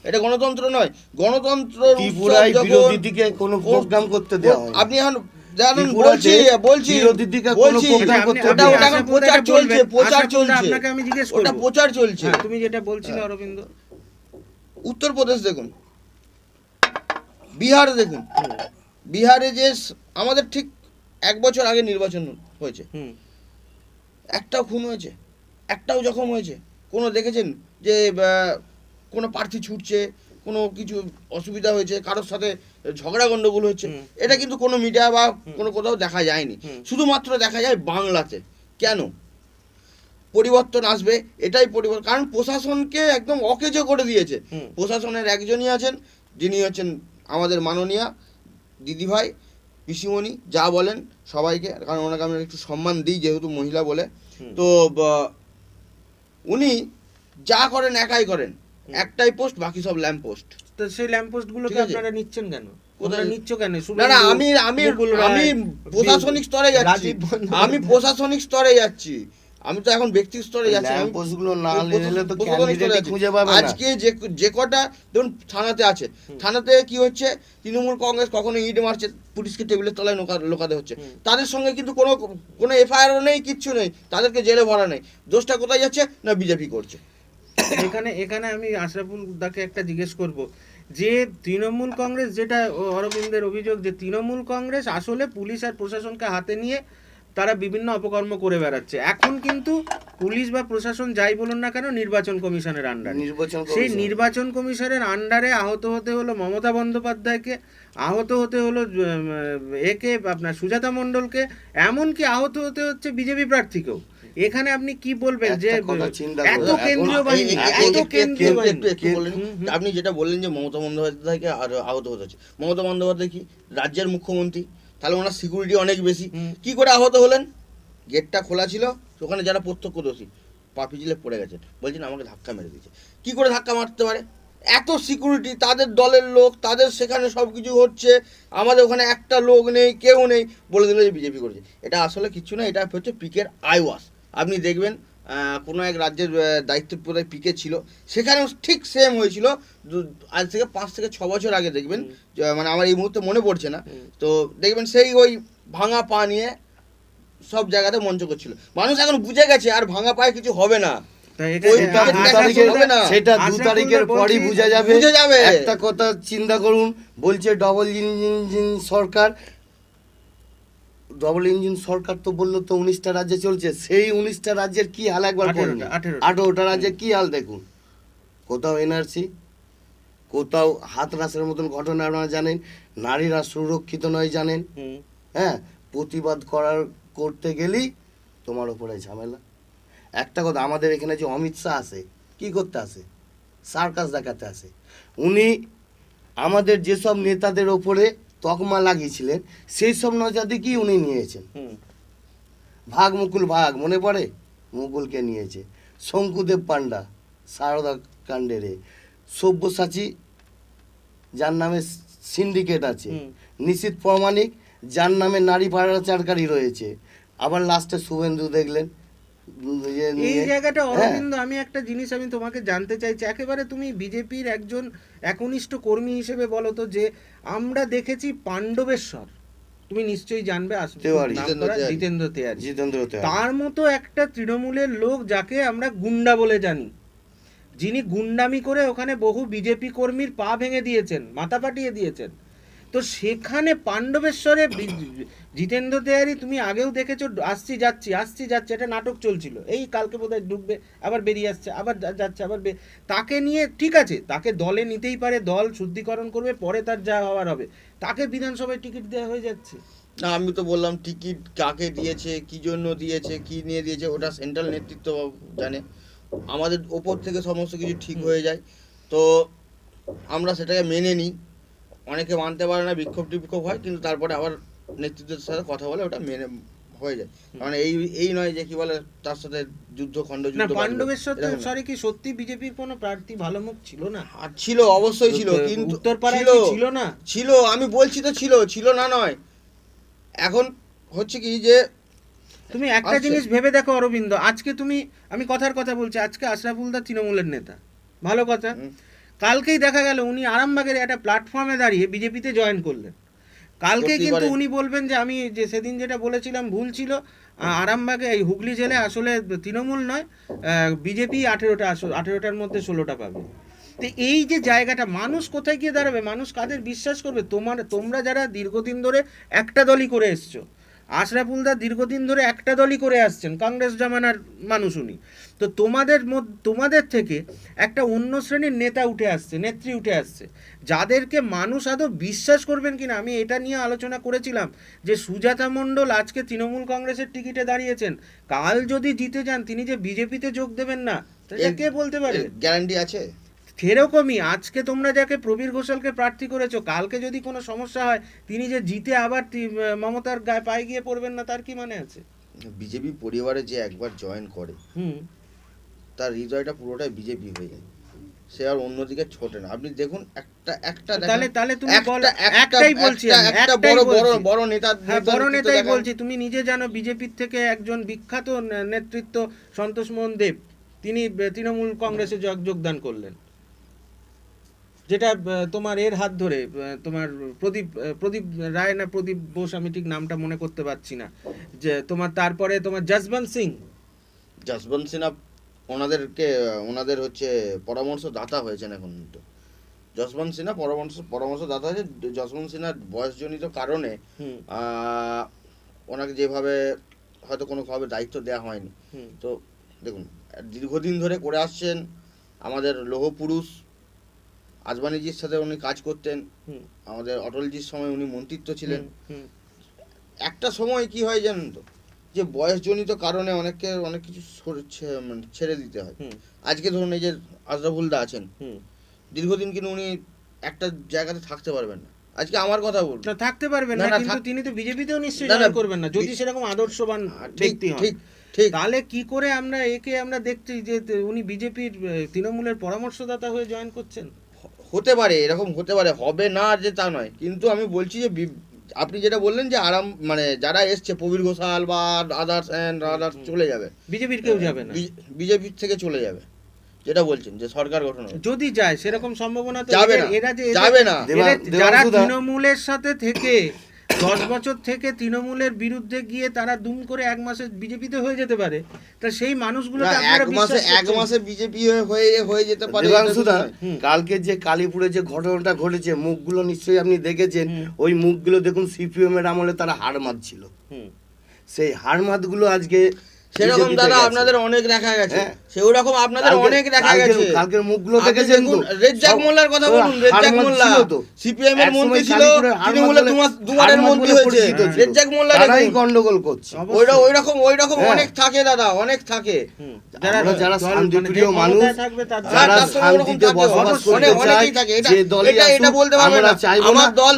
এটা গণতন্ত্র নয়। গণতন্ত্র ত্রিপুরায় বিরোধী দিকে কোনো প্রোগ্রাম করতে দেওয়া হয় আপনি এখন জানেন, ত্রিপুরাতে বলছি বিরোধী দিকে কোনো প্রোগ্রাম করতে ওটা দেওয়া হয় এখন প্রচার চলছে, আপনাকে আমি জিজ্ঞেস ওটা করব, প্রচার চলছে। হ্যাঁ, তুমি যেটা বলছিলে অরবিন্দ। উত্তরপ্রদেশ দেখুন, বিহার দেখুন, বিহারে যে আমাদের ঠিক 1 বছর আগে নির্বাচন হয়েছে, হুম একটাও খুন হয়েছে, একটাও জখম হয়েছে? কোনো দেখেছেন যে কোনো প্রার্থী ছুটছে, কোনো কিছু অসুবিধা হয়েছে, কারোর সাথে ঝগড়া গন্ডগোল হচ্ছে? এটা কিন্তু কোনো মিডিয়া বা কোনো কোথাও দেখা যায়নি। শুধুমাত্র দেখা যায় বাংলাতে। কেন? পরিবর্তন আসবে, এটাই পরিবর্তন। কারণ প্রশাসনকে একদম অকেজো করে দিয়েছে। প্রশাসনের একজনই আছেন, যিনি হচ্ছেন আমাদের মাননীয়া দিদিভাই পিসিমণি, যা বলেন সবাইকে, কারণ ওনাকে আমরা একটু সম্মান দিই যেহেতু মহিলা বলে। তো উনি যা করেন একাই করেন, একটাই পোস্ট, বাকি সব ল্যাম্প পোস্ট। তো সেই ল্যাম্প পোস্ট গুলোকে ঠিক আছে। আপনারা নিচ্ছেন কেন? কোথায়? কোথায় নিচ্ছ কেন? না না, আমি আমি আমি প্রশাসনিক স্তরে যাচ্ছি, রাজীব বন্দ্যোপাধ্যায়। আমি প্রশাসনিক স্তরে যাচ্ছি, আমি তো এখন ব্যক্তি স্তরে যাচ্ছি। আমি ল্যাম্পপোস্টগুলো না নিলে তো প্রশাসনিক স্তরে ক্যান্ডিডেট যাচ্ছি। খুঁজে পাবে না। আজকে যে কটা ধরুন থানাতে আছে, থানাতে কি হচ্ছে, তৃণমূল কংগ্রেস কখনো ইট মারছে, পুলিশকে টেবিলের তলায় লোকাতে হচ্ছে। তাদের সঙ্গে কিন্তু কোনো এফআইআরও নেই, কিচ্ছু নেই, তাদেরকে জেলে ভরা নেই। দোষটা কোথায় যাচ্ছে? না বিজেপি করছে। এখানে আমি আশরাফুল দাকে একটা জিজ্ঞেস করব, যে তৃণমূল কংগ্রেস, যেটা অরবিন্দের অভিযোগ, যে তৃণমূল কংগ্রেস আসলে পুলিশ আর প্রশাসনকে হাতে নিয়ে তারা বিভিন্ন অপকর্ম করে বেড়াচ্ছে। এখন কিন্তু পুলিশ বা প্রশাসন যাই বলুন না কেন নির্বাচন কমিশনের আন্ডারে, সেই নির্বাচন কমিশনের আন্ডারে আহত হতে হলো মমতা বন্দ্যোপাধ্যায়কে, আহত হতে হলো একে আপনার সুজাতা মণ্ডলকে, এমনকি আহত হতে হচ্ছে বিজেপি প্রার্থীকেও। এখানে আপনি কি বলবেন যে এত কেন্দ্রীয় বাহিনী, এত কেন্দ্রীয় বাহিনী? আপনি যেটা বললেন যে মমতা বন্দ্যোপাধ্যায়কে আর আহত হতে হচ্ছে, মমতা বন্দ্যোপাধ্যায় কি রাজ্যের মুখ্যমন্ত্রী? তাহলে ওনার সিকিউরিটি অনেক বেশি। কি করে আহত হলেন? গেটটা খোলা ছিল, ওখানে যারা প্রত্যক্ষদর্শী পা পিছলে পড়ে গেছেন, বলছেন আমাকে ধাক্কা মেরে দিয়েছে। কি করে ধাক্কা মারতে পারে? এত সিকিউরিটি, তাদের দলের লোক, তাদের সেখানে সব কিছু হচ্ছে, আমাদের ওখানে একটা লোক নেই, কেউ নেই, বলে দিল যে বিজেপি করেছে। এটা আসলে কিছু না, এটা হচ্ছে পিকের আইওয়াশ। আপনি দেখবেন কোনো এক রাজ্যের দায়িত্ব বোধহয় পিকে ছিল, সেখানেও ঠিক সেম হয়েছিল। আজ থেকে 5 থেকে 6 বছর আগে দেখবেন, মানে আমার এই মুহূর্তে মনে পড়ছে না, তো দেখবেন সেই ওই ভাঙা পা নিয়ে সব জায়গাতে মঞ্চ করছিল। মানুষ এখন বুঝে গেছে আর ভাঙা পায়ে কিছু হবে না। সেটা 2 তারিখের পরই বুঝে যাবে। একটা কথা চিন্তা করুন, বলছে ডবল ইঞ্জিন সরকার। ডবল ইঞ্জিন সরকার তো বললো তো 19টা রাজ্যে চলছে, সেই 19টা রাজ্যের কি হাল একবার করুন, 18টা রাজ্যের কি হাল দেখুন। কোথাও এনআরসি, কোথাও হাতরাসের মতন ঘটনা আপনারা জানেন, নারীরা সুরক্ষিত নয় জানেন। হ্যাঁ, প্রতিবাদ করতে গেলেই তোমার উপরে ঝামেলা। একটা কথা, আমাদের এখানে যে অমিত শাহ আসে, কি করতে আসে? সার্কাস দেখাতে আসে। উনি আমাদের যেসব নেতাদের ওপরে তকমা লাগিয়েছিলেন, সেই সব নজরদারি উনি নিয়েছেন। ভাগ মুকুল ভাগ, মনে পড়ে? মুকুলকে নিয়েছে। শঙ্কুদেব পান্ডা সারদা কাণ্ডেরে, সব্যসাচী যার নামে সিন্ডিকেট আছে, নিশীথ প্রামাণিক যার নামে নারী পাচারকারী রয়েছে, আবার লাস্টে শুভেন্দু দেখলেন এই জায়গাটা অরবিন্দ, আমি একটা জিনিস আমি তোমাকে জানতে চাইছি, একেবারে তুমি বিজেপির একজন একনিষ্ঠ কর্মী হিসেবে বলো তো, যে আমরা দেখেছি পাণ্ডবেশ্বর, তুমি নিশ্চয়ই জানবে, জিতেন্দ্র তেওয়ারি, তার মতো একটা তৃণমূলের লোক যাকে আমরা গুন্ডা বলে জানি, যিনি গুন্ডামি করে ওখানে বহু বিজেপি কর্মীর পা ভেঙে দিয়েছেন, মাথা পাঠিয়ে দিয়েছেন, তো সেখানে পাণ্ডবেশ্বরে জিতেন্দ্র তেওয়ারি, তুমি আগেও দেখেছো, আসছি যাচ্ছি, এটা নাটক চলছিল, এই কালকে বোধহয় ঢুকবে, আবার বেরিয়ে আসছে, আবার যাচ্ছে, আবার তাকে নিয়ে ঠিক আছে, তাকে দলে নিতেই পারে, দল শুদ্ধিকরণ করবে, পরে তার যা হওয়ার হবে, তাকে বিধানসভায় টিকিট দেওয়া হয়ে যাচ্ছে। না, আমি তো বললাম টিকিট কাকে দিয়েছে, কি জন্য দিয়েছে, কি নিয়ে দিয়েছে, ওটা সেন্ট্রাল নেতৃত্ব জানে, আমাদের ওপর থেকে সমস্ত কিছু ঠিক হয়ে যায়, তো আমরা সেটাকে মেনে নিই। অনেকে মানতে পারে না, বিক্ষোভ টিক্ষোভ হয়, কিন্তু তারপরে আবার নেতৃত্বের সাথে কথা বলে ওটা মেনে হয়ে যায়। মানে এই নয় যে কি বলে তার সাথে খণ্ডযুদ্ধ। পাণ্ডবেশ্বরে কি সত্যি বিজেপির কোনো প্রার্থী ভালো মুখ ছিল না? আর ছিল, অবশ্যই ছিল, কিন্তু উত্তরপাড়ায় ছিল না, ছিল, আমি বলছি তো ছিল না নয়। এখন হচ্ছে কি যে তুমি একটা জিনিস ভেবে দেখো অরবিন্দ, আজকে আমি কথার কথা বলছি, আজকে আশরাফুলদা তৃণমূলের নেতা, ভালো কথা, কালকেই দেখা গেল উনি আরামবাগের একটা প্ল্যাটফর্মে দাঁড়িয়ে বিজেপিতে জয়েন করলেন, কালকে কিন্তু উনি বলবেন যে আমি যে সেদিন যেটা বলেছিলাম ভুল ছিল, আরামবাগে এই হুগলি জেলায় আসলে তৃণমূল নয়, বিজেপি 18টার মধ্যে 16টা পাবে। তো এই যে জায়গাটা, মানুষ কোথায় গিয়ে দাঁড়াবে, মানুষ কাদের বিশ্বাস করবে? তোমরা যারা দীর্ঘদিন ধরে একটা দলই করে এসছো, আশরাফুলদা দীর্ঘদিন ধরে একটা দলই করে আসছেন, কংগ্রেস জামানার মানুষ উনি, তো তোমাদের থেকে একটা অন্য শ্রেণীর নেতা উঠে আসছে, নেত্রী উঠে আসছে, যাদেরকে মানুষ আদৌ বিশ্বাস করবেন কিনা। আমি এটা নিয়ে আলোচনা করেছিলাম যে সুজাতা মণ্ডল আজকে তৃণমূল কংগ্রেসের টিকিটে দাঁড়িয়েছেন, কাল যদি জিতে যান তিনি যে বিজেপিতে যোগ দেবেন না, সেটা কে বলতে পারে? গ্যারান্টি আছে? সেরকমই আজকে তোমরা যাকে প্রবীর ঘোষালকে প্রার্থী করেছো, কালকে যদি কোনো সমস্যা হয় তিনি যে জিতে আবার মমতার গায়ে পায়ে গিয়ে পড়বেন না, তার কি মানে আছে? বিজেপি পরিবারে যে একবার জয়েন করে তার হৃদয়টা পুরোটাই বিজেপি হয়ে যায়, সে আর অন্যদিকে ছোটে না। আপনি দেখুন একটা তাহলে তুমি একটাই বলছি, একটা বড় নেতাই বলছি, তুমি নিজে জানো বিজেপির থেকে একজন বিখ্যাত নেতৃত্ব সন্তোষ মোহন দেব, তিনি তৃণমূল কংগ্রেসে যোগদান করলেন, যেটা তোমার এর হাত ধরে, তোমার প্রদীপ রায় না প্রদীপ বোস, আমি ঠিক নামটা মনে করতে পারছি না, যে তোমার তারপরে তোমার যশবন্ত সিনহা ওনাদের হচ্ছে পরামর্শদাতা হয়েছেন এখন। তো যশবন্ত সিনহা পরামর্শদাতা হয়েছে। যশবন্ত সিনহার বয়সজনিত কারণে ওনাকে যেভাবে হয়তো কোনোভাবে দায়িত্ব দেওয়া হয়নি। তো দেখুন, দীর্ঘদিন ধরে করে আসছেন, আমাদের লৌহ পুরুষ আজবানিজির সাথে উনি কাজ করতেন, আমাদের অটলজির সময় উনি মন্ত্রিত্ব ছিলেন। একটা সময় কি হয় জানেন তো, যে বয়সজনিত কারণে অনেক কিছু ছেড়ে দিতে হয়। আজকে ধরুন এই যে আশরাফুলদা আছেন, দীর্ঘদিন কিন্তু উনি একটা জায়গাতে থাকতে পারবেন না। আজকে আমার কথা বলুন, থাকতে পারবেন না, কিন্তু তিনি তো বিজেপিতেও নিশ্চয়ই জয়েন করবেন না, যদি সেরকম আদর্শবান ব্যক্তি হন। ঠিক, তাহলে কি করে আমরা দেখছি যে উনি বিজেপির তৃণমূলের পরামর্শদাতা হয়ে জয়েন করছেন? হতে পারে, এরকম হতে পারে, হবে না যে তা নয়, কিন্তু আমি বলছি যে আপনি যেটা বললেন যে মানে যারা এসছে প্রবীর ঘোষাল বা আদার্স চলে যাবে, বিজেপির কেউ যাবে না, বিজেপির থেকে চলে যাবে, যেটা বলছেন যে সরকার গঠন হবে, যদি যায় সেরকম সম্ভাবনা তো যাবে না। যারা তৃণমূলের সাথে থেকে 10 বছর থেকে তৃণমূলের বিরুদ্ধে গিয়ে তারা দুম করে 1 মাসে বিজেপিতে হয়ে যেতে পারে, তা সেই মানুষগুলোকে এক মাসে বিজেপি হয়ে যেতে পারে। কালকে যে কালীপুরে যে ঘটনাটা ঘটেছে, মুখগুলো নিশ্চয়ই আপনি দেখেছেন, ওই মুখগুলো দেখুন সিপিএম এর আমলে তারা হাড় মারছিল, সেই হাড় মাতগুলো আজকে সেরকম দাদা আপনাদের অনেক দেখা গেছে, সেরকম আপনাদের অনেক দেখা গেছে। কালকের মুখগুলো দেখেছেন তো? রেজ্জাক মোল্লার কথা বলুন, রেজ্জাক মোল্লা সিপিএম এর মন্ত্রী ছিল, তৃণমূলের দুবারের মন্ত্রী হয়েছে, রেজ্জাক মোল্লা তারাই গন্ডগোল করছে। ওইরকম অনেক থাকে দাদা, অনেক থাকে। যারা শান্তিপ্রিয় মানুষ, যারা শান্তিতে বসবাস করতে চায়, যে দলে এটা বলতে পারবে না আমার দল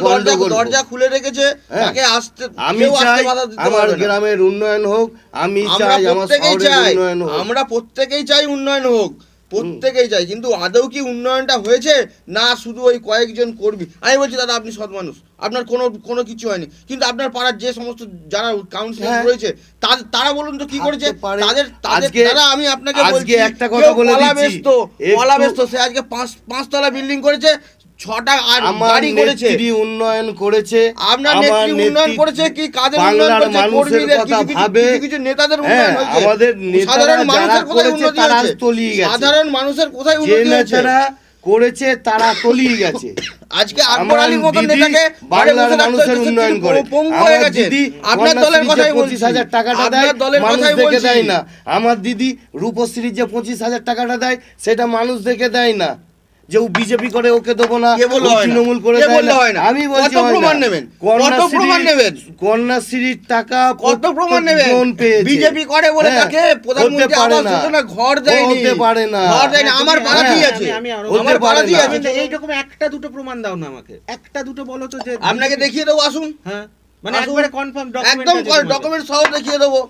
দরজা খুলে রেখেছে, তাকে আসতে, আমি চাই আমার গ্রামের উন্নয়ন হোক, আমি চাই আমার শহরের উন্নয়ন হোক, আমরা প্রত্যেকেই চাই উন্নয়ন হোক, প্রত্যেকেই চাই, কিন্তু আদৌ কি উন্নয়নটা হয়েছে না শুধু ওই কয়েকজন কর্মী? আমি বলছি দাদা আপনি সৎ মানুষ, আপনার কোনো কিছু হয়নি, কিন্তু আপনার পাড়ার যে সমস্ত যারা কাউন্সিলর হ্যাঁ। রয়েছে তারা বলুন তো কি করেছে? থাকতে পারে। তাদের আজকে- দাদা আমি আপনাকে আজকে বলছি, একটা কথা বলে দিচ্ছি, কলা একটু- ব্যস্ত, সে আজকে পাঁচতলা বিল্ডিং করেছে, 6টা আমার গাড়ি করেছে। নেত্রী উন্নয়ন করেছে, আপনার আমার নেত্রী উন্নয়ন করেছে কি কাদের উন্নয়ন বাংলার করেছে? মানুষের কর্মীদের, কথা কিছু ভাবে। কিছু নেতাদের হ্যাঁ, উন্নয়ন হয়েছে। আমাদের নেতারা সাধারণ যারা মানুষের কোথায় করেছে উন্নতি তারা হয়েছে? তলিয়ে গেছে। সাধারণ মানুষের কোথায় যে উন্নতি হয়েছে? নেতারা করেছে তারা তলিয়ে গেছে। আজকে আকবর আমার আলীর মতন দিদি নেতাকে বাংলার মানুষের উন্নয়ন করে। পঙ্গু হয়ে আমার গেছে। দিদি আপনার দলের কথাই বলছি, 25,000 টাকাটা দেয়, আপনার দলের মানুষ কথাই দেখে বলছি। দেয় না। আমার দিদি রূপশ্রীর যে 25,000 টাকাটা দেয় সেটা মানুষ দেখে দেয় না, যে ও বিজেপি করে ওকে দেবো না, কে বললো ও হয় না? তৃণমূল করে কে দেয় বললো না। হয় না? আমি বলছি কত হয় না। প্রমাণ নেবেন? কত প্রমাণ নেবেন? কন্যাশ্রীর টাকা কত প্রমাণ নেবেন? প্রত্যেকজন পেয়েছে। বিজেপি করে বলে হ্যাঁ, তাকে প্রধানমন্ত্রী হতে পারে আবাস না। যোজনা ঘর দেয়নি। হতে পারে না। ঘর দেয়নি। আমার তুমি- পাড়াতেই হ্যাঁ, আছে। আমি আরো- আমার হতে পারে পাড়াতেই না। আছে। এইরকম একটা দুটো প্রমাণ দাও না আমাকে, একটা দুটো বলো তো যে আপনাকে দেখিয়ে দেবো, আসুন। হ্যাঁ, মানে আসুন। একবারে কনফার্ম একদম ডকুমেন্ট ডকুমেন্ট সহ দেখিয়ে দেবো।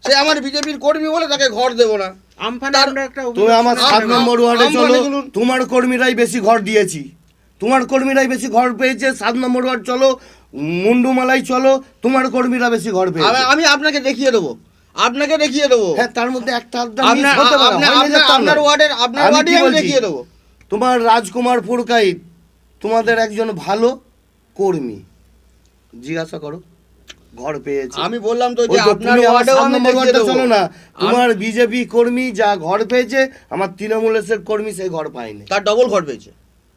সে আমার বিজেপির কর্মী বলে তাকে ঘর দেবো না। আমফানে তার- আমরা একটা তুমি অভিযোগ আমার শুনেছি। 7 নম্বর ওয়ার্ডে আম চলো, বলে দিলুন। তোমার কর্মীরাই বেশি ঘর দিয়েছি, তোমার কর্মীরাই বেশি ঘর পেয়েছে। 7 নম্বর ওয়ার্ড চলো, মুন্ডুমালাই চলো, তোমার কর্মীরা বেশি ঘর পেয়েছে। আমি আপনাকে দেখিয়ে দেবো, আপনাকে দেখিয়ে দেবো। হ্যাঁ, তার মধ্যে একটা আধটা miss আপনার হতে পারে, আপনার- হয়নি যে তা আপনার নয়। ওয়ার্ডের আমি ওয়ার্ডে কি আমি বলছি? দেখিয়ে দেবো। তোমার রাজকুমার পুরকাইত তোমাদের একজন ভালো কর্মী, জিজ্ঞাসা করো, ঘর পেয়েছে। আমি বললাম তো ওই যে তো আপনার তুমি আমার ওয়ার্ডেও 7 আমি নম্বর দেখিয়ে ওয়ার্ডটা দেবো। চলো না, তোমার বিজেপি কর্মী যা ঘর পেয়েছে, আমার তৃণমূলের কর্মী সেই ঘর পায়নি, তার ডবল ঘর পেয়েছে,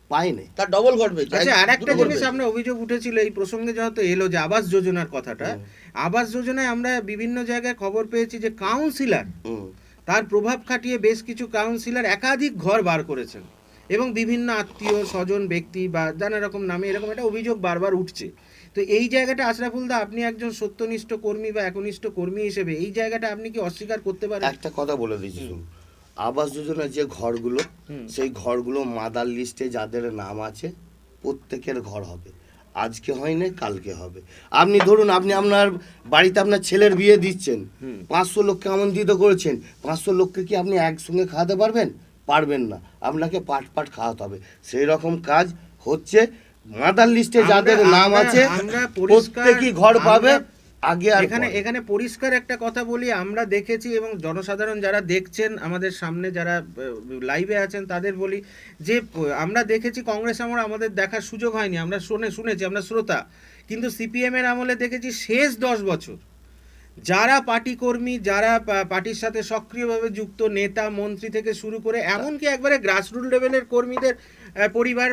পায়নি। তার ডবল ঘর পেয়েছে। আচ্ছা, আর একটা দুটো ঘর জিনিস পেয়েছে। সামনে অভিযোগ উঠেছিল এই প্রসঙ্গে, যেহেতু এলো যে আবাস যোজনার কথাটা, আবাস যোজনায় আমরা বিভিন্ন জায়গায় খবর পেয়েছি যে কাউন্সিলর হুম। তার প্রভাব খাটিয়ে বেশ কিছু কাউন্সিলর একাধিক ঘর বার করেছেন এবং বিভিন্ন আত্মীয় স্বজন ব্যক্তি বা নানা রকম নামে এরকম একটা অভিযোগ বারবার উঠছে। তো এই জায়গাটা আশরাফুল দা, আপনি একজন সত্যনিষ্ঠ কর্মী বা একনিষ্ঠ কর্মী হিসেবে এই জায়গাটা আপনি কি অস্বীকার করতে পারেন? একটা কথা বলে দিচ্ছি, শুনুন। আবাস যোজনার যে ঘরগুলো, সেই ঘরগুলো মাদার লিস্টে যাদের নাম আছে প্রত্যেকের ঘর হবে। আজকে হয়নি, কালকে হবে। আপনি ধরুন, আপনি আপনার বাড়িতে আপনার ছেলের বিয়ে দিচ্ছেন, 500 লোককে আমন্ত্রিত করেছেন, 500 লোককে কি আপনি একসঙ্গে খাওয়াতে পারবেন? পারবেন না, আপনাকে পাট পাট খাওয়াতে হবে। সেই রকম কাজ হচ্ছে, মাদার লিস্টে যাদের নাম আছে আমরা পরিষ্কার- প্রত্যেকই ঘর পাবে। আগে আর এখানে পরে। এখানে পরিষ্কার একটা কথা বলি, আমরা দেখেছি এবং জনসাধারণ যারা দেখছেন আমাদের সামনে, যারা লাইভে আছেন তাদের বলি যে আমরা দেখেছি কংগ্রেস আমলে আমাদের দেখার সুযোগ হয়নি, আমরা শুনেছি, আমরা শ্রোতা, কিন্তু সিপিএম এর আমলে দেখেছি শেষ 10 বছর যারা পার্টি কর্মী, যারা পার্টির সাথে সক্রিয়ভাবে যুক্ত নেতা মন্ত্রী থেকে শুরু করে এমনকি একবারে গ্রাসরুট লেভেলের কর্মীদের পরিবার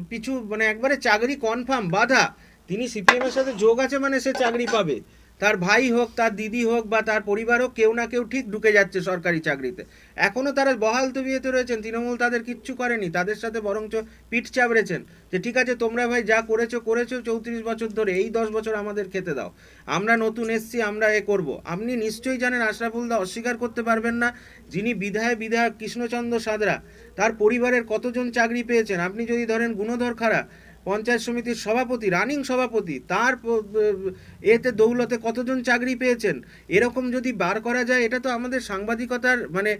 পিছু মানে একবারে চাকরি কনফার্ম বাধা, তিনি সিপিএম এর সাথে যোগ আছে মানে সে চাকরি পাবে, তার ভাই হোক, তার দিদি হোক বা তার পরিবার হোক, কেউ না কেউ ঠিক ঢুকে যাচ্ছে সরকারি চাকরিতে। এখনও তারা বহাল তবিয়তে রয়েছেন, তৃণমূল তাদের কিচ্ছু করেনি, তাদের সাথে বরঞ্চ পিঠ চাবড়েছেন যে ঠিক আছে তোমরা ভাই যা করেছো 34 বছর ধরে, এই 10 বছর আমাদের খেতে দাও, আমরা নতুন এসছি, আমরা এ করব। আপনি নিশ্চয়ই জানেন, আশরাফুল দা অস্বীকার করতে পারবেন না, যিনি বিধায়ক কৃষ্ণচন্দ্র সাদরা, তার পরিবারের কতজন চাকরি পেয়েছেন। আপনি যদি ধরেন গুণধর খাড়া পঞ্চায়েত সমিতির সভাপতি, রানিং সভাপতি, তার এতে দৌলতে কতজন চাকরি পেয়েছেন, এরকম যদি বার করা যায়, এটা তো আমাদের সাংবাদিকতার মানে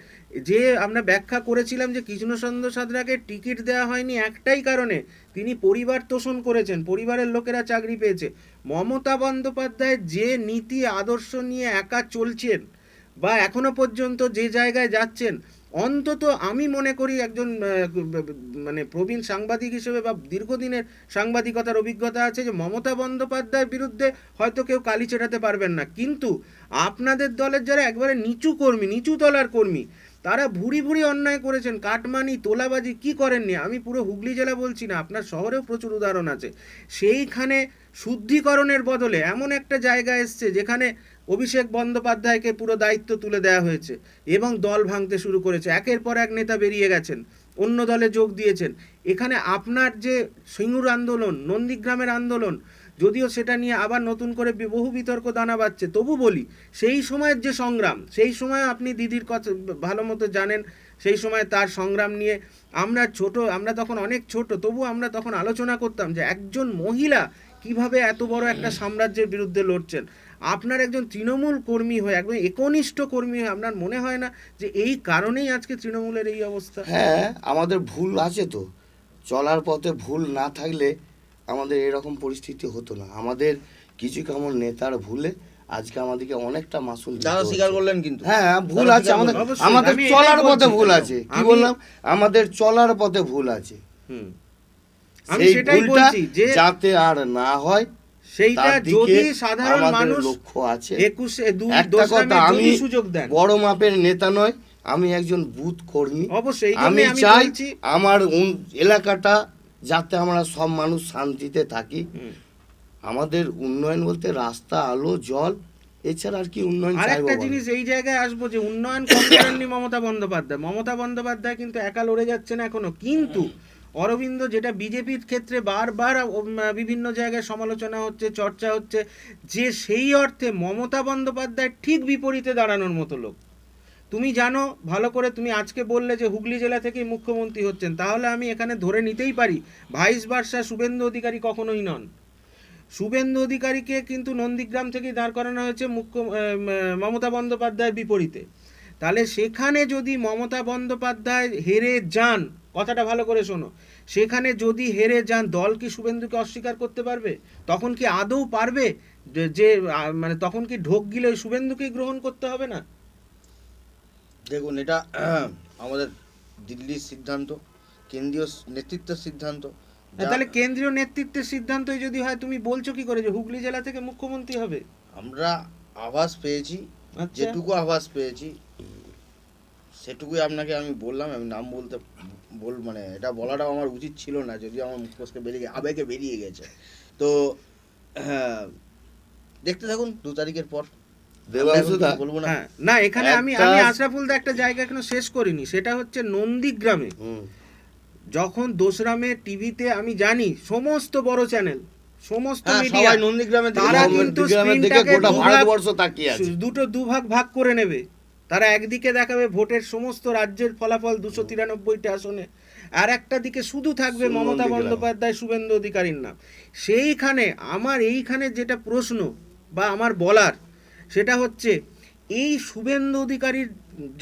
যে আমরা ব্যাখ্যা করেছিলাম যে কৃষ্ণচন্দ্র সাদরাকে টিকিট দেওয়া হয়নি একটাই কারণে, তিনি পরিবার তোষণ করেছেন, পরিবারের লোকেরা চাকরি পেয়েছে। মমতা বন্দ্যোপাধ্যায় যে নীতি আদর্শ নিয়ে একা চলছেন বা এখনো পর্যন্ত যে জায়গায় যাচ্ছেন, অন্তত আমি মনে করি একজন মানে প্রবীণ সাংবাদিক হিসেবে বা দীর্ঘদিনের সাংবাদিকতার অভিজ্ঞতা আছে যে মমতা বন্দ্যোপাধ্যায়ের বিরুদ্ধে হয়তো কেউ কালি চেটাতে পারবেন না, কিন্তু আপনাদের দলের যারা একবারে নিচু কর্মী, নিচু তলার কর্মী, তারা ভুরি ভুরি অন্যায় করেছেন, কাটমানি তোলাবাজি কি করেননি। আমি পুরো হুগলি জেলা বলছি না, আপনার শহরেও প্রচুর উদাহরণ আছে। সেইখানে শুদ্ধিকরণের বদলে এমন একটা জায়গা এসছে যেখানে অভিষেক বন্দ্যোপাধ্যায়কে পুরো দায়িত্ব তুলে দেওয়া হয়েছে এবং দল ভাঙতে শুরু করেছে, একের পর এক নেতা বেরিয়ে গেছেন, অন্য দলে যোগ দিয়েছেন। এখানে আপনার যে সিঙ্গুর আন্দোলন, নন্দীগ্রামের আন্দোলন, যদিও সেটা নিয়ে আবার নতুন করে বহু বিতর্ক দানা বাজছে, তবু বলি সেই সময়ের যে সংগ্রাম, সেই সময় আপনি দিদির কথা ভালো মতো জানেন, সেই সময় তার সংগ্রাম নিয়ে আমরা তখন অনেক ছোট, তবু আমরা তখন আলোচনা করতাম যে একজন মহিলা কিভাবে এত বড় একটা সাম্রাজ্যের বিরুদ্ধে লড়ছেন। আপনার একজন তৃণমূল কর্মী হয়ে, একদম একনিষ্ঠ কর্মী হয়ে আপনার মনে হয় না যে এই কারণেই আজকে তৃণমূলের এই অবস্থা? হ্যাঁ, আমাদের ভুল আছে তো, চলার পথে ভুল না থাকলে আমাদের এরকম পরিস্থিতি হতো না। আমাদের কিছু কেমন নেতার ভুলে আজকে আমাদেরকে অনেকটা মাসুল দিতে দাদা হচ্ছে। স্বীকার করলেন কিন্তু হ্যাঁ, ভুল আছে আমাদের, অবশ্যই, আমাদের আমি এটাই চলার পথে বলছি। ভুল আছে। কি আমি- বললাম? আমাদের চলার পথে ভুল আছে। হুম, আমি সেই সেটাই ভুলটা বলছি যে যাতে আর না হয় সেইটা তার দিকে যদি সাধারণ আমাদের মানুষ লক্ষ্য আছে। 21 একটা কথা, আমি সুযোগ দেন, বড় মাপের নেতা নয়, আমি একজন বুথ কর্মী। অবশ্যই এই আমি জন্যই আমি চাই বলছি। আমার এলাকাটা যাতে আমরা সব মানুষ শান্তিতে থাকি। হুম। আমাদের উন্নয়ন বলতে রাস্তা, আলো, জল, এছাড়া আর কি উন্নয়ন আর চাইবো একটা বলো? জিনিস এই জায়গায় আসবো যে উন্নয়ন কম করেননি মমতা বন্দ্যোপাধ্যায়। মমতা বন্দ্যোপাধ্যায় কিন্তু একা লড়ে যাচ্ছে না এখনো, কিন্তু অরবিন্দ যেটা বিজেপির ক্ষেত্রে বারবার বিভিন্ন জায়গায় সমালোচনা হচ্ছে, চর্চা হচ্ছে, যে সেই অর্থে মমতা বন্দ্যোপাধ্যায় ঠিক বিপরীতে দাঁড়ানোর মতো লোক। তুমি জানো ভালো করে, তুমি আজকে বললে যে হুগলি জেলা থেকেই মুখ্যমন্ত্রী হচ্ছেন, তাহলে আমি এখানে ধরে নিতেই পারি ভাইস ভার্সা শুভেন্দু অধিকারী কখনোই নন। শুভেন্দু অধিকারীকে কিন্তু নন্দীগ্রাম থেকেই দাঁড় করানো হয়েছে মমতা বন্দ্যোপাধ্যায়ের বিপরীতে। তাহলে সেখানে যদি মমতা বন্দ্যোপাধ্যায় হেরে যান, কথাটা ভালো করে শোনো, সেখানে যদি হেরে যান, দল কি শুভেন্দুকে অস্বীকার করতে পারবে? তখন কি আদৌ পারবে যে মানে তখন কি ঢোক গিলে ওই শুভেন্দুকেই গ্রহণ করতে হবে না? দেখুন, এটা আমাদের দিল্লির সিদ্ধান্ত, কেন্দ্রীয় নেতৃত্বের সিদ্ধান্ত। তাহলে কেন্দ্রীয় নেতৃত্বের সিদ্ধান্তই যদি হয়, তুমি বলছো কি করে যে হুগলি জেলা থেকে মুখ্যমন্ত্রী হবে? আমরা আভাস পেয়েছি, আচ্ছা। যেটুকু আভাস পেয়েছি সেটুকুই আপনাকে আমি বললাম। আমি নাম বলতে মানে এটা বলাটাও আমার উচিত ছিল না, যদিও আমার মুখ ফসকে বেরিয়ে আবেগে বেরিয়ে গেছে। তো দেখতে থাকুন 2 তারিখের পর। দেবাংশুদা, বলবো না। হ্যাঁ, না এখানে আমি আশরাফুল দা একটা জায়গা এখনো শেষ করিনি, সেটা হচ্ছে নন্দীগ্রামে যখন দোসরামে টিভিতে, আমি জানি সমস্ত বড় চ্যানেল, সমস্ত মিডিয়া সবাই নন্দীগ্রামে তারা কিন্তু দিকে গোটা ভারতবর্ষ তাকিয়ে আছে। দুভাগ ভাগ করে নেবে। তারা একদিকে দেখাবে ভোটের সমস্ত রাজ্যের ফলাফল 293টা আসনে, আর একটা দিকে শুধু থাকবে মমতা বন্দ্যোপাধ্যায়, শুভেন্দু অধিকারীর নাম। সেইখানে আমার এইখানে যেটা প্রশ্ন বা আমার বলার, সেটা হচ্ছে এই শুভেন্দু অধিকারীর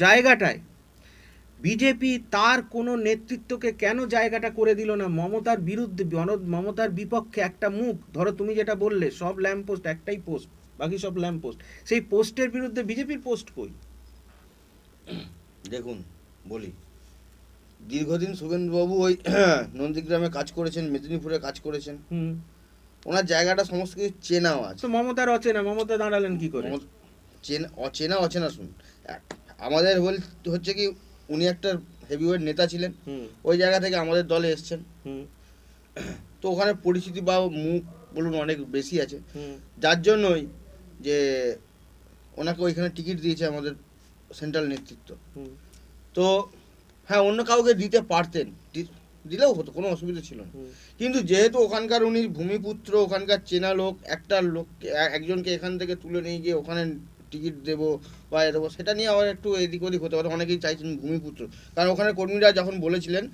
জায়গাটায় বিজেপি তার কোনো নেতৃত্বকে কেন জায়গাটা করে দিল না? মমতার বিরুদ্ধে, মমতার বিপক্ষে একটা মুখ, ধরো তুমি যেটা বললে সব ল্যাম্প পোস্ট, একটাই পোস্ট, বাকি সব ল্যাম্প পোস্ট, সেই পোস্টের বিরুদ্ধে বিজেপির পোস্ট কই? দেখুন বলি, দীর্ঘদিন শুভেন্দুবাবু ওই নন্দীগ্রামে কাজ করেছেন, মেদিনীপুরে কাজ করেছেন, ওনার জায়গাটা সমস্ত কিছু চেনাও আছে। তো মমতার অচেনা, মমতা দাঁড়ালেন কি করে? অচেনা শুন, আমাদের হচ্ছে কি, উনি একটা হেভিওয়েট নেতা ছিলেন, ওই জায়গা থেকে আমাদের দলে এসছেন, তো ওখানে পরিচিতি বা মুখ বলুন অনেক বেশি আছে, যার জন্যই যে ওনাকে ওইখানে টিকিট দিয়েছে আমাদের সেন্ট্রাল নেতৃত্ব। তো হ্যাঁ, অন্য কাউকে দিতে পারতেন, দিলেও হতো, কোনো অসুবিধা ছিল না। কিন্তু যেহেতু ওখানকার উনি ভূমিপুত্র, ওখানকার চেনা লোক, একটা লোককে, একজনকে এখান থেকে তুলে নিয়ে গিয়ে ওখানে টিকিট দেবো বা এ দেবো, সেটা নিয়ে আবার একটু এদিক ওদিক হতে পারে। অনেকেই চাইছেন ভূমিপুত্র, কারণ ওখানে কর্মীরা যখন বলেছিলেন,